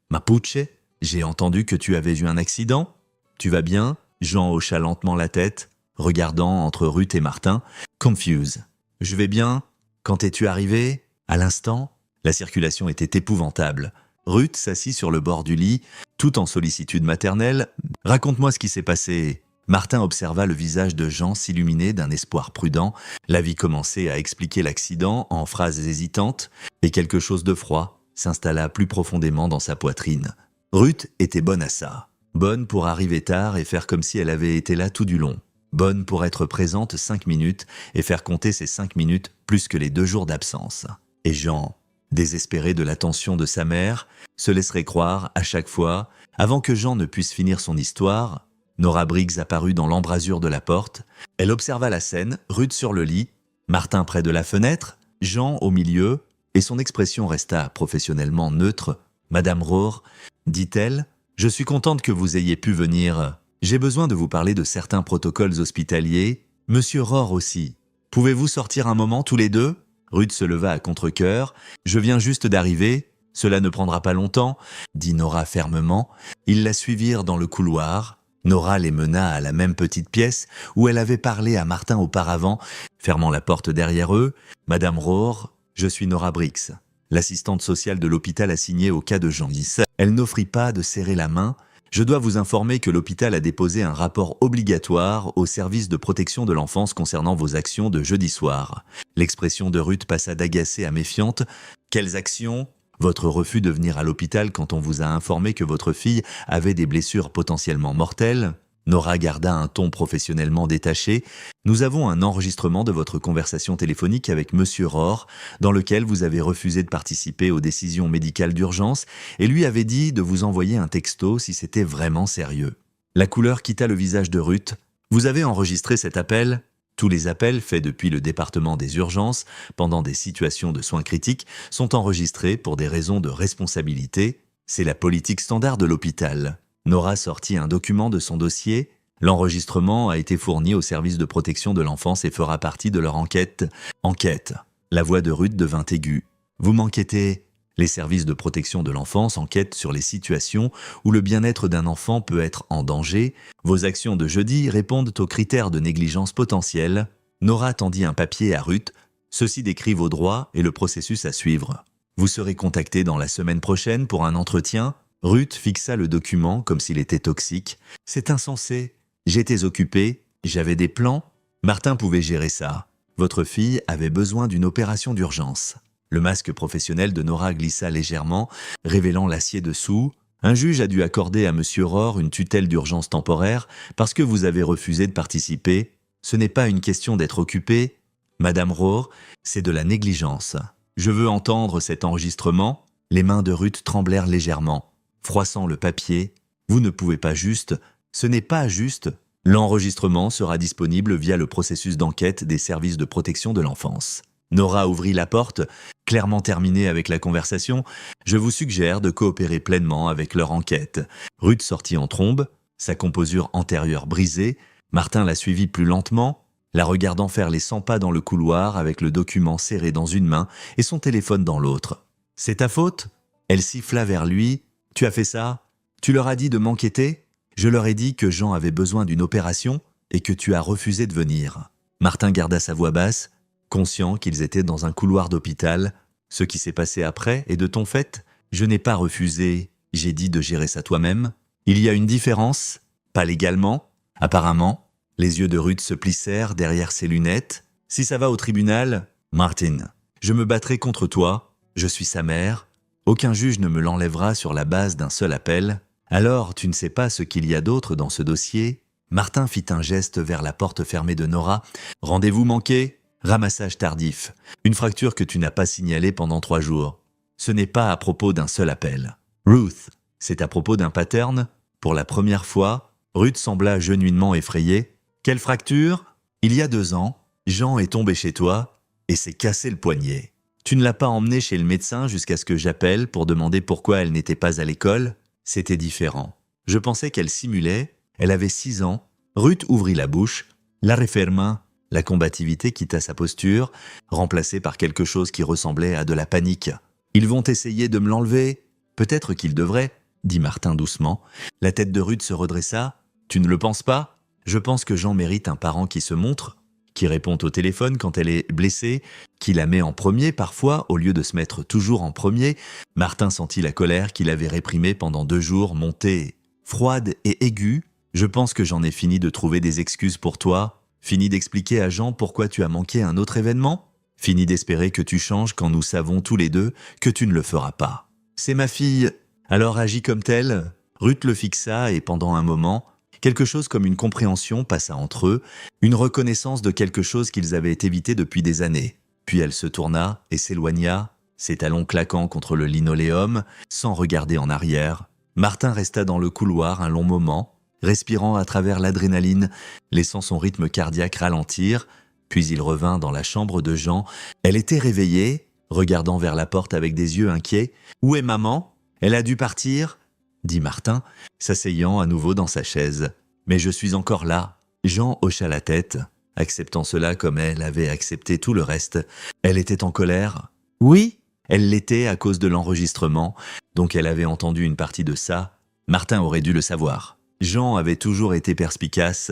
Mapuche, j'ai entendu que tu avais eu un accident. Tu vas bien? Jean hocha lentement la tête, regardant entre Ruth et Martin, confuse. Je vais bien. Quand es-tu arrivé? À l'instant, la circulation était épouvantable. Ruth s'assit sur le bord du lit, tout en sollicitude maternelle. Raconte-moi ce qui s'est passé. Martin observa le visage de Jean s'illuminer d'un espoir prudent. La vie commençait à expliquer l'accident en phrases hésitantes, et quelque chose de froid s'installa plus profondément dans sa poitrine. Ruth était bonne à ça. Bonne pour arriver tard et faire comme si elle avait été là tout du long. Bonne pour être présente 5 minutes et faire compter ces 5 minutes plus que les 2 jours d'absence. Et Jean, désespéré de l'attention de sa mère, se laisserait croire à chaque fois, avant que Jean ne puisse finir son histoire. Nora Briggs apparut dans l'embrasure de la porte. Elle observa la scène, Ruth sur le lit, Martin près de la fenêtre, Jean au milieu, et son expression resta professionnellement neutre. « Madame Rohr, dit-elle, je suis contente que vous ayez pu venir. J'ai besoin de vous parler de certains protocoles hospitaliers. Monsieur Rohr aussi. Pouvez-vous sortir un moment tous les deux? » Ruth se leva à contre-cœur. « Je viens juste d'arriver. Cela ne prendra pas longtemps, » dit Nora fermement. Ils la suivirent dans le couloir. Nora les mena à la même petite pièce où elle avait parlé à Martin auparavant, fermant la porte derrière eux. « Madame Rohr, je suis Nora Briggs, l'assistante sociale de l'hôpital assignée au cas de Jean. » Elle n'offrit pas de serrer la main. « Je dois vous informer que l'hôpital a déposé un rapport obligatoire au service de protection de l'enfance concernant vos actions de jeudi soir. » L'expression de Ruth passa d'agacée à méfiante. « Quelles actions ? Votre refus de venir à l'hôpital quand on vous a informé que votre fille avait des blessures potentiellement mortelles ?» Nora garda un ton professionnellement détaché. « Nous avons un enregistrement de votre conversation téléphonique avec Monsieur Rohr, dans lequel vous avez refusé de participer aux décisions médicales d'urgence et lui avez dit de vous envoyer un texto si c'était vraiment sérieux. » La couleur quitta le visage de Ruth. « Vous avez enregistré cet appel ? Tous les appels faits depuis le département des urgences, pendant des situations de soins critiques, sont enregistrés pour des raisons de responsabilité. C'est la politique standard de l'hôpital. » Nora sortit un document de son dossier. L'enregistrement a été fourni au service de protection de l'enfance et fera partie de leur enquête. Enquête. La voix de Ruth devint aiguë. Vous m'enquêtez. Les services de protection de l'enfance enquêtent sur les situations où le bien-être d'un enfant peut être en danger. Vos actions de jeudi répondent aux critères de négligence potentielle. Nora tendit un papier à Ruth. Ceci décrit vos droits et le processus à suivre. Vous serez contacté dans la semaine prochaine pour un entretien. Ruth fixa le document comme s'il était toxique. « C'est insensé. J'étais occupée, j'avais des plans. Martin pouvait gérer ça. Votre fille avait besoin d'une opération d'urgence. » Le masque professionnel de Nora glissa légèrement, révélant l'acier dessous. « Un juge a dû accorder à Monsieur Rohr une tutelle d'urgence temporaire parce que vous avez refusé de participer. Ce n'est pas une question d'être occupé. Madame Rohr, c'est de la négligence. Je veux entendre cet enregistrement. » Les mains de Ruth tremblèrent légèrement. Froissant le papier, « Vous ne pouvez pas juste, ce n'est pas juste. L'enregistrement sera disponible via le processus d'enquête des services de protection de l'enfance. » Nora ouvrit la porte, clairement terminée avec la conversation. « Je vous suggère de coopérer pleinement avec leur enquête. » Ruth sortit en trombe, sa composure antérieure brisée. Martin la suivit plus lentement. la regardant faire les 100 pas dans le couloir avec le document serré dans une main et son téléphone dans l'autre. « C'est ta faute ?» Elle siffla vers lui. « Tu as fait ça? Tu leur as dit de m'enquêter? Je leur ai dit que Jean avait besoin d'une opération et que tu as refusé de venir. » Martin garda sa voix basse, conscient qu'ils étaient dans un couloir d'hôpital. « Ce qui s'est passé après est de ton fait. Je n'ai pas refusé, j'ai dit de gérer ça toi-même. Il y a une différence, pas légalement. Apparemment. » Les yeux de Ruth se plissèrent derrière ses lunettes. « Si ça va au tribunal, Martin, je me battrai contre toi. Je suis sa mère. Aucun juge ne me l'enlèvera sur la base d'un seul appel. Alors, tu ne sais pas ce qu'il y a d'autre dans ce dossier ?» Martin fit un geste vers la porte fermée de Nora. « Rendez-vous manqué, ramassage tardif, une fracture que tu n'as pas signalée pendant 3 jours. Ce n'est pas à propos d'un seul appel. Ruth, c'est à propos d'un pattern. Pour la première fois, Ruth sembla genuinement effrayée. Quelle fracture? Il y a 2 ans, Jean est tombé chez toi et s'est cassé le poignet. Tu ne l'as pas emmené chez le médecin jusqu'à ce que j'appelle pour demander pourquoi elle n'était pas à l'école? C'était différent. Je pensais qu'elle simulait. Elle avait 6 ans. Ruth ouvrit la bouche. La referma. La combativité quitta sa posture, remplacée par quelque chose qui ressemblait à de la panique. Ils vont essayer de me l'enlever? Peut-être qu'ils devraient, dit Martin doucement. La tête de Ruth se redressa. Tu ne le penses pas? Je pense que Jean mérite un parent qui se montre, qui répond au téléphone quand elle est blessée, qui la met en premier parfois au lieu de se mettre toujours en premier. Martin sentit la colère qu'il avait réprimée pendant 2 jours monter, froide et aiguë. Je pense que j'en ai fini de trouver des excuses pour toi, fini d'expliquer à Jean pourquoi tu as manqué un autre événement, fini d'espérer que tu changes quand nous savons tous les deux que tu ne le feras pas. C'est ma fille, alors agis comme telle. Ruth le fixa et pendant un moment, quelque chose comme une compréhension passa entre eux, une reconnaissance de quelque chose qu'ils avaient évité depuis des années. Puis elle se tourna et s'éloigna, ses talons claquant contre le linoléum, sans regarder en arrière. Martin resta dans le couloir un long moment, respirant à travers l'adrénaline, laissant son rythme cardiaque ralentir, puis il revint dans la chambre de Jean. Elle était réveillée, regardant vers la porte avec des yeux inquiets. « Où est maman? Elle a dû partir ?» dit Martin, s'asseyant à nouveau dans sa chaise. « Mais je suis encore là. » Jean hocha la tête, acceptant cela comme elle avait accepté tout le reste. Elle était en colère. Oui, elle l'était à cause de l'enregistrement, donc elle avait entendu une partie de ça. Martin aurait dû le savoir. Jean avait toujours été perspicace,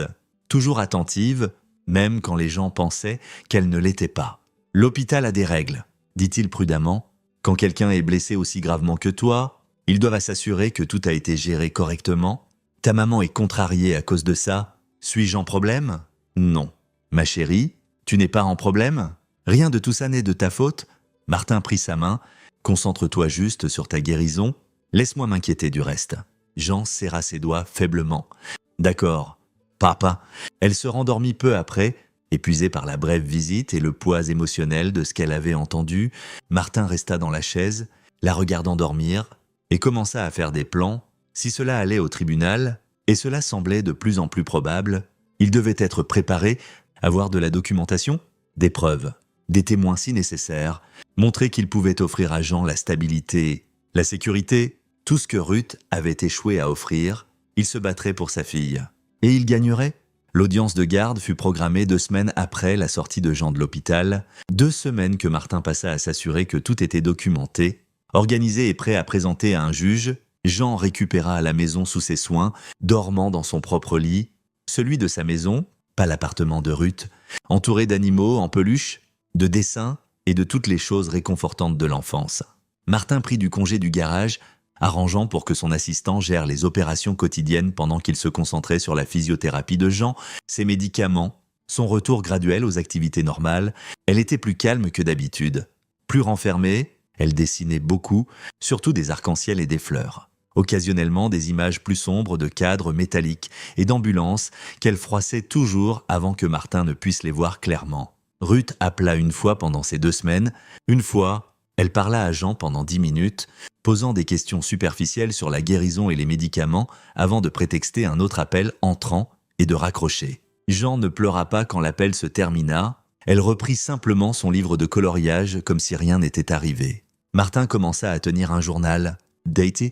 toujours attentive, même quand les gens pensaient qu'elle ne l'était pas. « L'hôpital a des règles, » dit-il prudemment. « Quand quelqu'un est blessé aussi gravement que toi, ils doivent s'assurer que tout a été géré correctement. Ta maman est contrariée à cause de ça. Suis-je en problème? Non. Ma chérie, tu n'es pas en problème? Rien de tout ça n'est de ta faute. » Martin prit sa main. « Concentre-toi juste sur ta guérison. Laisse-moi m'inquiéter du reste. » Jean serra ses doigts faiblement. « D'accord, papa. » Elle se rendormit peu après, épuisée par la brève visite et le poids émotionnel de ce qu'elle avait entendu. Martin resta dans la chaise, la regardant dormir, et commença à faire des plans. Si cela allait au tribunal, et cela semblait de plus en plus probable, il devait être préparé, avoir de la documentation, des preuves, des témoins si nécessaires, montrer qu'il pouvait offrir à Jean la stabilité, la sécurité, tout ce que Ruth avait échoué à offrir. Il se battrait pour sa fille. Et il gagnerait. L'audience de garde fut programmée 2 semaines après la sortie de Jean de l'hôpital, 2 semaines que Martin passa à s'assurer que tout était documenté. Organisé et prêt à présenter à un juge, Jean récupéra à la maison sous ses soins, dormant dans son propre lit, celui de sa maison, pas l'appartement de Ruth, entouré d'animaux en peluche, de dessins et de toutes les choses réconfortantes de l'enfance. Martin prit du congé du garage, arrangeant pour que son assistant gère les opérations quotidiennes pendant qu'il se concentrait sur la physiothérapie de Jean, ses médicaments, son retour graduel aux activités normales. Elle était plus calme que d'habitude, plus renfermée. Elle dessinait beaucoup, surtout des arcs-en-ciel et des fleurs. Occasionnellement des images plus sombres de cadres métalliques et d'ambulances qu'elle froissait toujours avant que Martin ne puisse les voir clairement. Ruth appela une fois pendant ces 2 semaines. Une fois, elle parla à Jean pendant 10 minutes, posant des questions superficielles sur la guérison et les médicaments avant de prétexter un autre appel entrant et de raccrocher. Jean ne pleura pas quand l'appel se termina. Elle reprit simplement son livre de coloriage comme si rien n'était arrivé. Martin commença à tenir un journal. Date,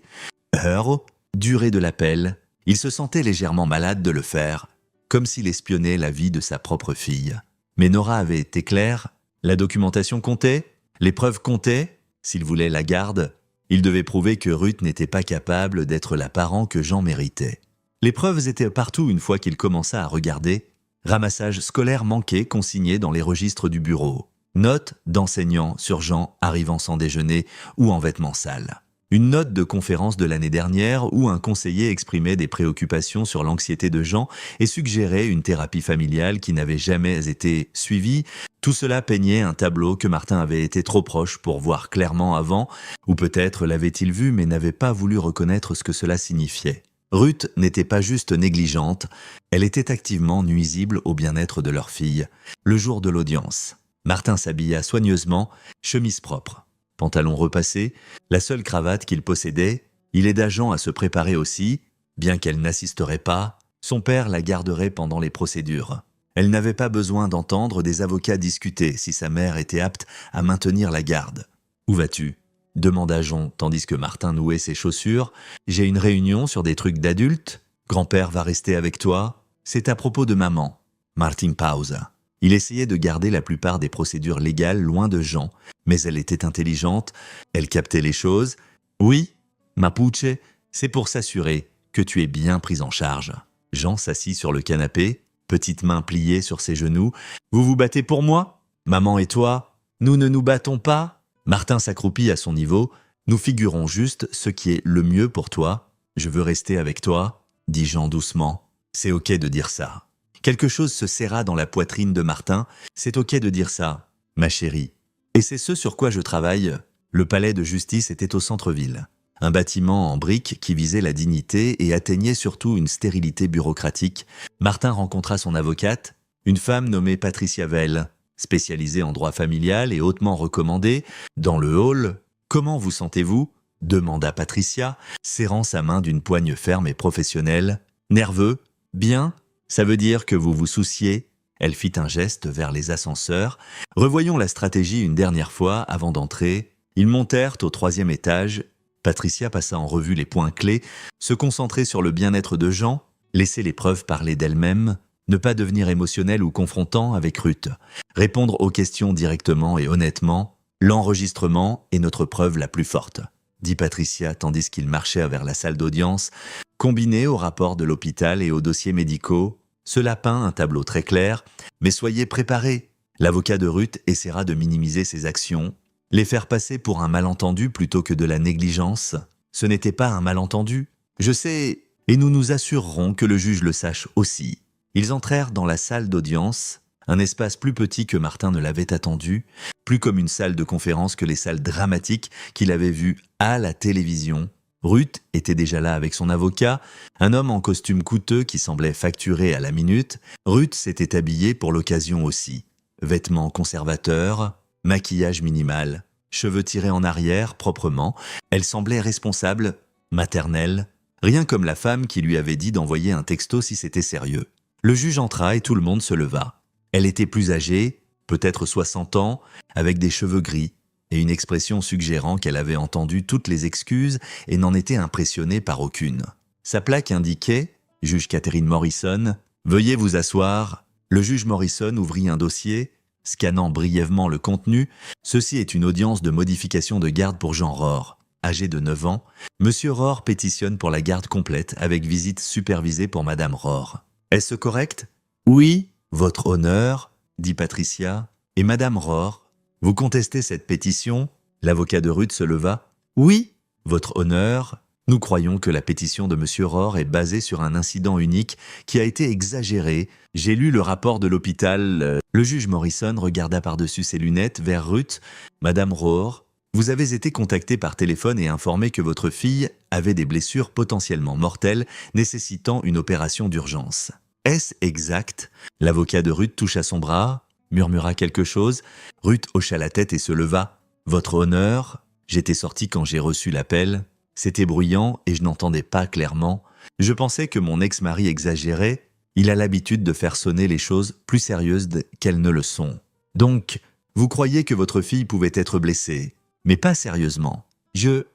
heure, durée de l'appel. Il se sentait légèrement malade de le faire. comme s'il espionnait la vie de sa propre fille. Mais Nora avait été claire, la documentation comptait, les preuves comptaient, s'il voulait la garde, il devait prouver que Ruth n'était pas capable d'être la parent que Jean méritait. Les preuves étaient partout une fois qu'il commença à regarder. Ramassage scolaire manqué consigné dans les registres du bureau. Note d'enseignant sur Jean arrivant sans déjeuner ou en vêtements sales. Une note de conférence de l'année dernière où un conseiller exprimait des préoccupations sur l'anxiété de Jean et suggérait une thérapie familiale qui n'avait jamais été suivie. Tout cela peignait un tableau que Martin avait été trop proche pour voir clairement avant, ou peut-être l'avait-il vu mais n'avait pas voulu reconnaître ce que cela signifiait. Ruth n'était pas juste négligente, elle était activement nuisible au bien-être de leur fille. Le jour de l'audience, Martin s'habilla soigneusement, chemise propre, pantalon repassé, la seule cravate qu'il possédait. Il aida Jean à se préparer aussi, bien qu'elle n'assisterait pas, son père la garderait pendant les procédures. Elle n'avait pas besoin d'entendre des avocats discuter si sa mère était apte à maintenir la garde. « Où vas-tu » demanda Jean tandis que Martin nouait ses chaussures. « J'ai une réunion sur des trucs d'adultes. Grand-père va rester avec toi. C'est à propos de maman. » Martin pausa. Il essayait de garder la plupart des procédures légales loin de Jean, mais elle était intelligente, elle captait les choses. « Oui, Mapuche, c'est pour s'assurer que tu es bien prise en charge. » Jean s'assit sur le canapé, petites mains pliées sur ses genoux. « Vous vous battez pour moi? Maman et toi? Nous ne nous battons pas ?» Martin s'accroupit à son niveau. « Nous figurons juste ce qui est le mieux pour toi. Je veux rester avec toi, » dit Jean doucement. « C'est ok de dire ça. » Quelque chose se serra dans la poitrine de Martin. « C'est ok de dire ça, ma chérie. » Et c'est ce sur quoi je travaille. Le palais de justice était au centre-ville. Un bâtiment en briques qui visait la dignité et atteignait surtout une stérilité bureaucratique. Martin rencontra son avocate, une femme nommée Patricia Vell, spécialisée en droit familial et hautement recommandée. Dans le hall, « Comment vous sentez-vous » demanda Patricia, serrant sa main d'une poigne ferme et professionnelle. « Nerveux ? Bien ? Ça veut dire que vous vous souciez ?» Elle fit un geste vers les ascenseurs. « Revoyons la stratégie une dernière fois avant d'entrer. » Ils montèrent au 3e étage. Patricia passa en revue les points clés, se concentrer sur le bien-être de Jean, laisser les preuves parler d'elles-mêmes, ne pas devenir émotionnel ou confrontant avec Ruth, répondre aux questions directement et honnêtement. L'enregistrement est notre preuve la plus forte, dit Patricia tandis qu'ils marchaient vers la salle d'audience. Combiné au rapport de l'hôpital et aux dossiers médicaux, cela peint un tableau très clair, mais soyez préparés. L'avocat de Ruth essaiera de minimiser ses actions, les faire passer pour un malentendu plutôt que de la négligence. Ce n'était pas un malentendu. Je sais, et nous nous assurerons que le juge le sache aussi. Ils entrèrent dans la salle d'audience, un espace plus petit que Martin ne l'avait attendu, plus comme une salle de conférence que les salles dramatiques qu'il avait vues à la télévision. Ruth était déjà là avec son avocat, un homme en costume coûteux qui semblait facturer à la minute. Ruth s'était habillée pour l'occasion aussi. Vêtements conservateurs, maquillage minimal, cheveux tirés en arrière proprement. Elle semblait responsable, maternelle, rien comme la femme qui lui avait dit d'envoyer un texto si c'était sérieux. Le juge entra et tout le monde se leva. Elle était plus âgée, peut-être 60 ans, avec des cheveux gris et une expression suggérant qu'elle avait entendu toutes les excuses et n'en était impressionnée par aucune. Sa plaque indiquait « Juge Catherine Morrison, veuillez vous asseoir ». Le juge Morrison ouvrit un dossier, scannant brièvement le contenu. « Ceci est une audience de modification de garde pour Jean Rohr, âgé de 9 ans. Monsieur Rohr pétitionne pour la garde complète avec visite supervisée pour Madame Rohr. Est-ce correct ?»« Oui, votre honneur, » dit Patricia. « Et Madame Rohr, vous contestez cette pétition ?» L'avocat de Ruth se leva. « Oui, votre honneur, nous croyons que la pétition de Monsieur Rohr est basée sur un incident unique qui a été exagéré. J'ai lu le rapport de l'hôpital. » Le juge Morrison regarda par-dessus ses lunettes vers Ruth. « Madame Rohr, vous avez été contactée par téléphone et informée que votre fille avait des blessures potentiellement mortelles nécessitant une opération d'urgence. Est-ce exact ?» L'avocat de Ruth toucha son bras, murmura quelque chose. Ruth hocha la tête et se leva. « Votre honneur, j'étais sortie quand j'ai reçu l'appel. C'était bruyant et je n'entendais pas clairement. Je pensais que mon ex-mari exagérait. Il a l'habitude de faire sonner les choses plus sérieuses qu'elles ne le sont. Donc, vous croyez que votre fille pouvait être blessée, mais pas sérieusement. Je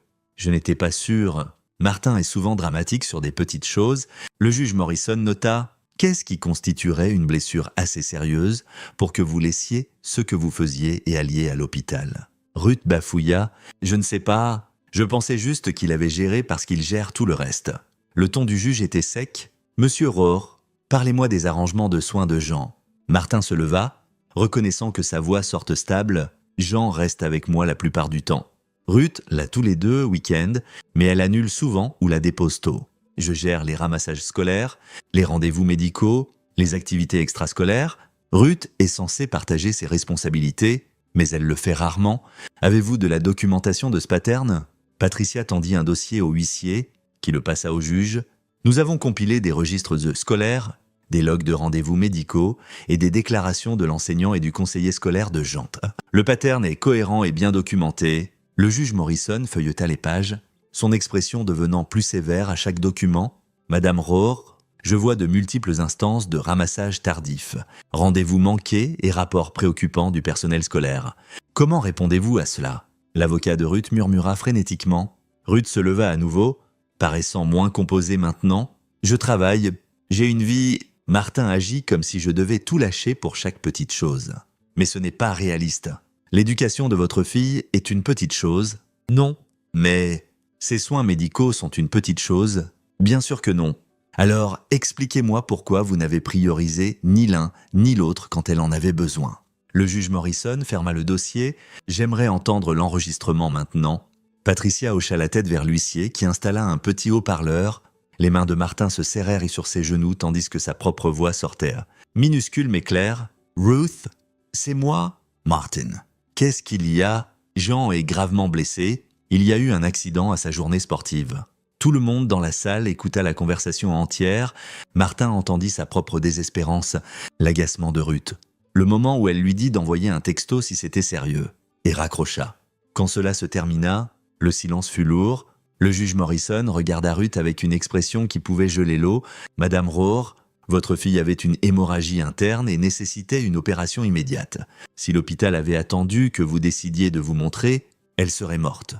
n'étais pas sûr. » Martin est souvent dramatique sur des petites choses. Le juge Morrison nota Qu'est-ce qui constituerait une blessure assez sérieuse pour que vous laissiez ce que vous faisiez et alliez à l'hôpital? Ruth bafouilla. Je ne sais pas. Je pensais juste qu'il avait géré parce qu'il gère tout le reste. Le ton du juge était sec. Monsieur Rohr, parlez-moi des arrangements de soins de Jean. Martin se leva, reconnaissant que sa voix sorte stable. Jean reste avec moi la plupart du temps. Ruth l'a tous les 2 week-ends, mais elle annule souvent ou la dépose tôt. Je gère les ramassages scolaires, les rendez-vous médicaux, les activités extrascolaires. Ruth est censée partager ses responsabilités, mais elle le fait rarement. Avez-vous de la documentation de ce pattern? Patricia tendit un dossier au huissier, qui le passa au juge. Nous avons compilé des registres scolaires, des logs de rendez-vous médicaux et des déclarations de l'enseignant et du conseiller scolaire de Jante. Le pattern est cohérent et bien documenté. Le juge Morrison feuilleta les pages, son expression devenant plus sévère à chaque document. Madame Rohr, je vois de multiples instances de ramassage tardif, rendez-vous manqués et rapports préoccupants du personnel scolaire. Comment répondez-vous à cela? L'avocat de Ruth murmura frénétiquement. Ruth se leva à nouveau, paraissant moins composée maintenant. Je travaille, j'ai une vie. Martin agit comme si je devais tout lâcher pour chaque petite chose. Mais ce n'est pas réaliste. L'éducation de votre fille est une petite chose? Non. Mais ces soins médicaux sont une petite chose? Bien sûr que non. Alors, expliquez-moi pourquoi vous n'avez priorisé ni l'un ni l'autre quand elle en avait besoin. Le juge Morrison ferma le dossier. J'aimerais entendre l'enregistrement maintenant. Patricia hocha la tête vers l'huissier qui installa un petit haut-parleur. Les mains de Martin se serrèrent sur ses genoux tandis que sa propre voix sortait. Minuscule mais claire. Ruth, c'est moi, Martin. Qu'est-ce qu'il y a? Jean est gravement blessé. Il y a eu un accident à sa journée sportive. Tout le monde dans la salle écouta la conversation entière. Martin entendit sa propre désespérance, l'agacement de Ruth. Le moment où elle lui dit d'envoyer un texto si c'était sérieux, et raccrocha. Quand cela se termina, le silence fut lourd. Le juge Morrison regarda Ruth avec une expression qui pouvait geler l'eau. « Madame Rohr, votre fille avait une hémorragie interne et nécessitait une opération immédiate. Si l'hôpital avait attendu que vous décidiez de vous montrer, elle serait morte.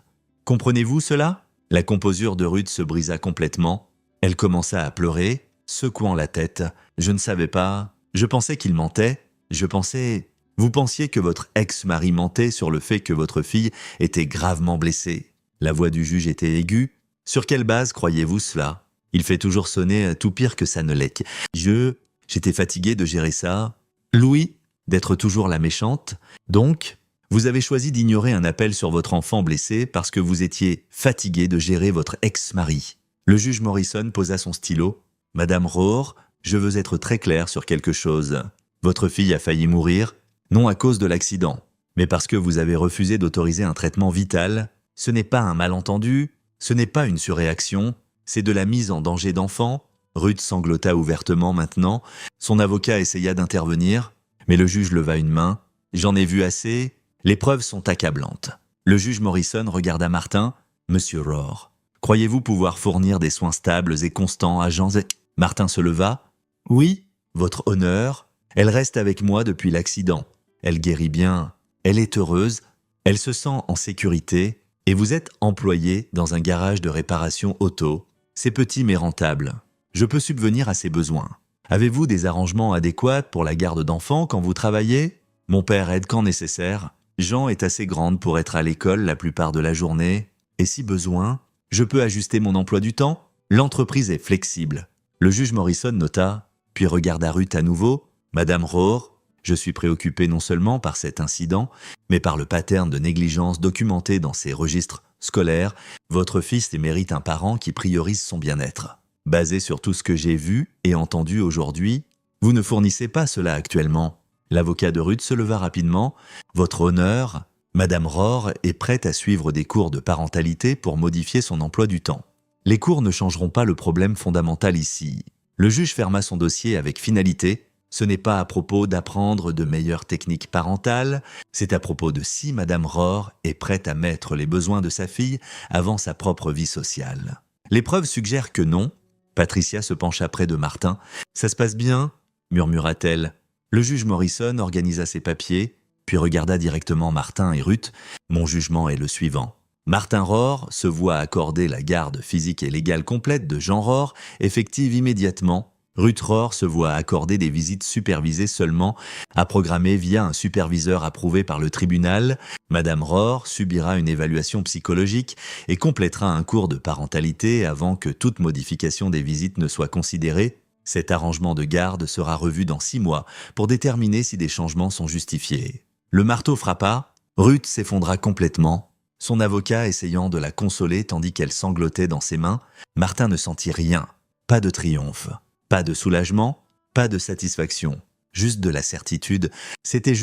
Comprenez-vous cela ?» La composure de Ruth se brisa complètement. Elle commença à pleurer, secouant la tête. « Je ne savais pas. Je pensais qu'il mentait. Je pensais... Vous pensiez que votre ex-mari mentait sur le fait que votre fille était gravement blessée. » La voix du juge était aiguë. « Sur quelle base croyez-vous cela? Il fait toujours sonner tout pire que ça ne l'est. J'étais fatigué de gérer ça. Louis, d'être toujours la méchante. Donc, vous avez choisi d'ignorer un appel sur votre enfant blessé parce que vous étiez fatigué de gérer votre ex-mari. » Le juge Morrison posa son stylo. « Madame Rohr, je veux être très clair sur quelque chose. Votre fille a failli mourir, non à cause de l'accident, mais parce que vous avez refusé d'autoriser un traitement vital. Ce n'est pas un malentendu, ce n'est pas une surréaction, c'est de la mise en danger d'enfant. » Ruth sanglota ouvertement maintenant. Son avocat essaya d'intervenir, mais le juge leva une main. « J'en ai vu assez, les preuves sont accablantes. » Le juge Morrison regarda Martin. « Monsieur Rohr, croyez-vous pouvoir fournir des soins stables et constants à Jean Zek ?» Martin se leva. « Oui, votre honneur. Elle reste avec moi depuis l'accident. Elle guérit bien, elle est heureuse, elle se sent en sécurité. Et vous êtes employé dans un garage de réparation auto. C'est petit mais rentable. Je peux subvenir à ses besoins. Avez-vous des arrangements adéquats pour la garde d'enfants quand vous travaillez? Mon père aide quand nécessaire. Jean est assez grande pour être à l'école la plupart de la journée. Et si besoin, je peux ajuster mon emploi du temps. L'entreprise est flexible. » Le juge Morrison nota, puis regarda Ruth à nouveau. « Madame Rohr, je suis préoccupé non seulement par cet incident, mais par le pattern de négligence documenté dans ses registres scolaires. Votre fils mérite un parent qui priorise son bien-être. Basé sur tout ce que j'ai vu et entendu aujourd'hui, vous ne fournissez pas cela actuellement. » L'avocat de Ruth se leva rapidement. « Votre honneur, Madame Rohr est prête à suivre des cours de parentalité pour modifier son emploi du temps. Les cours ne changeront pas le problème fondamental ici. » Le juge ferma son dossier avec finalité. Ce n'est pas à propos d'apprendre de meilleures techniques parentales, c'est à propos de si Madame Rohr est prête à mettre les besoins de sa fille avant sa propre vie sociale. Les preuves suggèrent que non. Patricia se pencha près de Martin. « Ça se passe bien ?» murmura-t-elle. Le juge Morrison organisa ses papiers, puis regarda directement Martin et Ruth. « Mon jugement est le suivant. Martin Rohr se voit accorder la garde physique et légale complète de Jean Rohr, effective immédiatement. Ruth Rohr se voit accorder des visites supervisées seulement à programmer via un superviseur approuvé par le tribunal. Madame Rohr subira une évaluation psychologique et complétera un cours de parentalité avant que toute modification des visites ne soit considérée. Cet arrangement de garde sera revu dans 6 mois pour déterminer si des changements sont justifiés. Le marteau frappa, Ruth s'effondra complètement, son avocat essayant de la consoler tandis qu'elle sanglotait dans ses mains. Martin ne sentit rien, pas de triomphe. Pas de soulagement, pas de satisfaction, juste de la certitude. C'était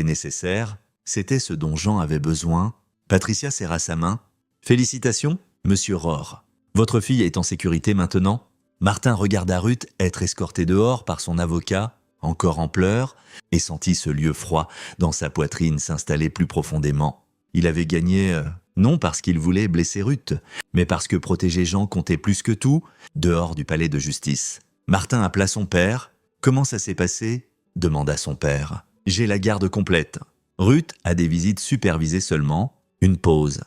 nécessaire, c'était ce dont Jean avait besoin. Patricia serra sa main. « Félicitations, monsieur Rohr. Votre fille est en sécurité maintenant ?» Martin regarda Ruth être escortée dehors par son avocat, encore en pleurs, et sentit ce lieu froid dans sa poitrine s'installer plus profondément. Il avait gagné, non parce qu'il voulait blesser Ruth, mais parce que protéger Jean comptait plus que tout, dehors du palais de justice. Martin appela son père. « Comment ça s'est passé ?» demanda son père. « J'ai la garde complète. Ruth a des visites supervisées seulement. » Une pause.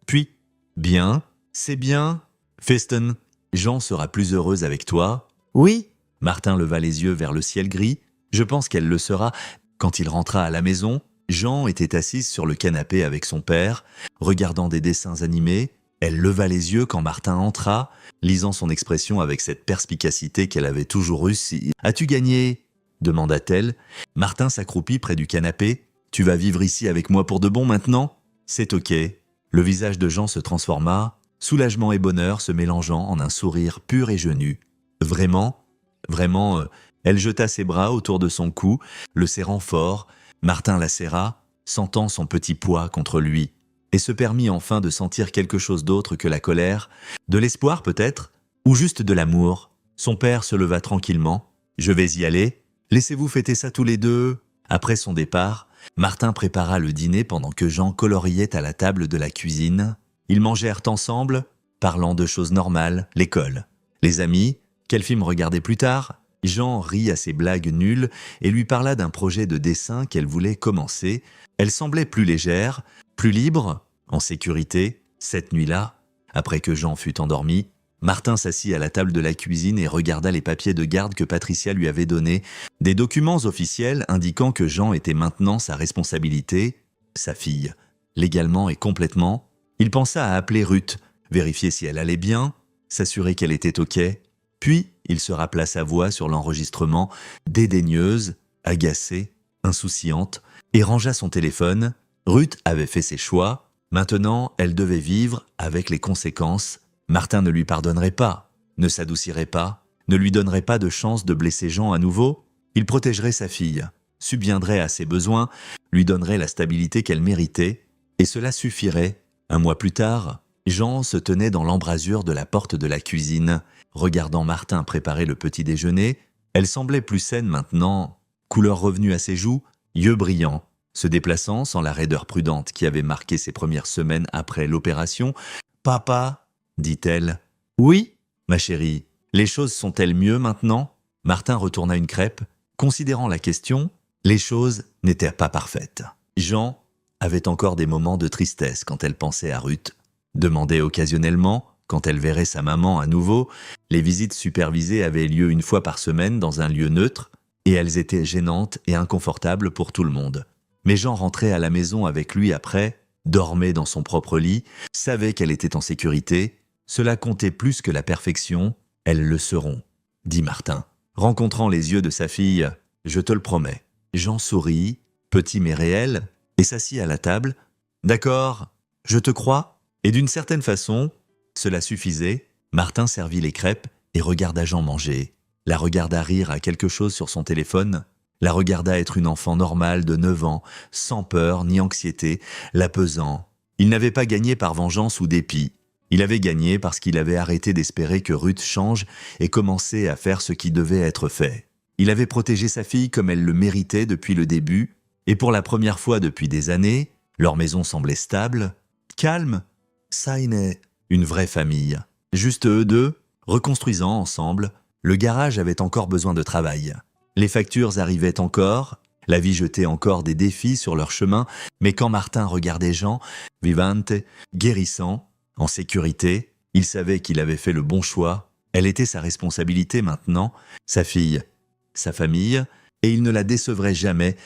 Puis, « Bien, c'est bien. Feston, Jean sera plus heureuse avec toi. »« Oui. » Martin leva les yeux vers le ciel gris. « Je pense qu'elle le sera. » Quand il rentra à la maison, Jean était assise sur le canapé avec son père, regardant des dessins animés. Elle leva les yeux quand Martin entra, lisant son expression avec cette perspicacité qu'elle avait toujours eue. « As-tu gagné ?» demanda-t-elle. Martin s'accroupit près du canapé. « Tu vas vivre ici avec moi pour de bon maintenant ? C'est ok. » Le visage de Jean se transforma, soulagement et bonheur se mélangeant en un sourire pur et genu. « Vraiment ? Vraiment ?» Elle jeta ses bras autour de son cou, le serrant fort. Martin la serra, sentant son petit poids contre lui, et se permit enfin de sentir quelque chose d'autre que la colère, de l'espoir peut-être, ou juste de l'amour. Son père se leva tranquillement. « Je vais y aller. Laissez-vous fêter ça tous les deux. » Après son départ, Martin prépara le dîner pendant que Jean coloriait à la table de la cuisine. Ils mangèrent ensemble, parlant de choses normales, l'école, les amis, quel film regarder plus tard. Jean rit à ses blagues nulles et lui parla d'un projet de dessin qu'elle voulait commencer. Elle semblait plus légère, plus libre, en sécurité. Cette nuit-là, après que Jean fut endormi, Martin s'assit à la table de la cuisine et regarda les papiers de garde que Patricia lui avait donnés, des documents officiels indiquant que Jean était maintenant sa responsabilité, sa fille, légalement et complètement. Il pensa à appeler Ruth, vérifier si elle allait bien, s'assurer qu'elle était ok. Puis, il se rappela sa voix sur l'enregistrement, dédaigneuse, agacée, insouciante, et rangea son téléphone. Ruth avait fait ses choix. Maintenant, elle devait vivre avec les conséquences. Martin ne lui pardonnerait pas, ne s'adoucirait pas, ne lui donnerait pas de chance de blesser Jean à nouveau. Il protégerait sa fille, subviendrait à ses besoins, lui donnerait la stabilité qu'elle méritait, et cela suffirait. Un mois plus tard, Jean se tenait dans l'embrasure de la porte de la cuisine, regardant Martin préparer le petit déjeuner. Elle semblait plus saine maintenant, couleur revenue à ses joues, yeux brillants, se déplaçant sans la raideur prudente qui avait marqué ses premières semaines après l'opération. « Papa » dit-elle. « Oui, ma chérie, les choses sont-elles mieux maintenant ?» Martin retourna une crêpe. Considérant la question, les choses n'étaient pas parfaites. Jean avait encore des moments de tristesse quand elle pensait à Ruth. Demandait occasionnellement, quand elle verrait sa maman à nouveau, les visites supervisées avaient lieu 1 fois par semaine dans un lieu neutre, et elles étaient gênantes et inconfortables pour tout le monde. Mais Jean rentrait à la maison avec lui après, dormait dans son propre lit, savait qu'elle était en sécurité. Cela comptait plus que la perfection. Elles le seront, dit Martin. Rencontrant les yeux de sa fille, « Je te le promets. » Jean sourit, petit mais réel, et s'assit à la table. « D'accord, je te crois. » Et d'une certaine façon, cela suffisait. Martin servit les crêpes et regarda Jean manger. La regarda rire à quelque chose sur son téléphone. La regarda être une enfant normale de 9 ans, sans peur ni anxiété, la pesant. Il n'avait pas gagné par vengeance ou dépit. Il avait gagné parce qu'il avait arrêté d'espérer que Ruth change et commençait à faire ce qui devait être fait. Il avait protégé sa fille comme elle le méritait depuis le début, et pour la première fois depuis des années, leur maison semblait stable, calme. Saine, une vraie famille. Juste eux deux, reconstruisant ensemble. Le garage avait encore besoin de travail. Les factures arrivaient encore, la vie jetait encore des défis sur leur chemin, mais quand Martin regardait Jean, vivante, guérissant, en sécurité, il savait qu'il avait fait le bon choix. Elle était sa responsabilité maintenant, sa fille, sa famille, et il ne la décevrait jamais,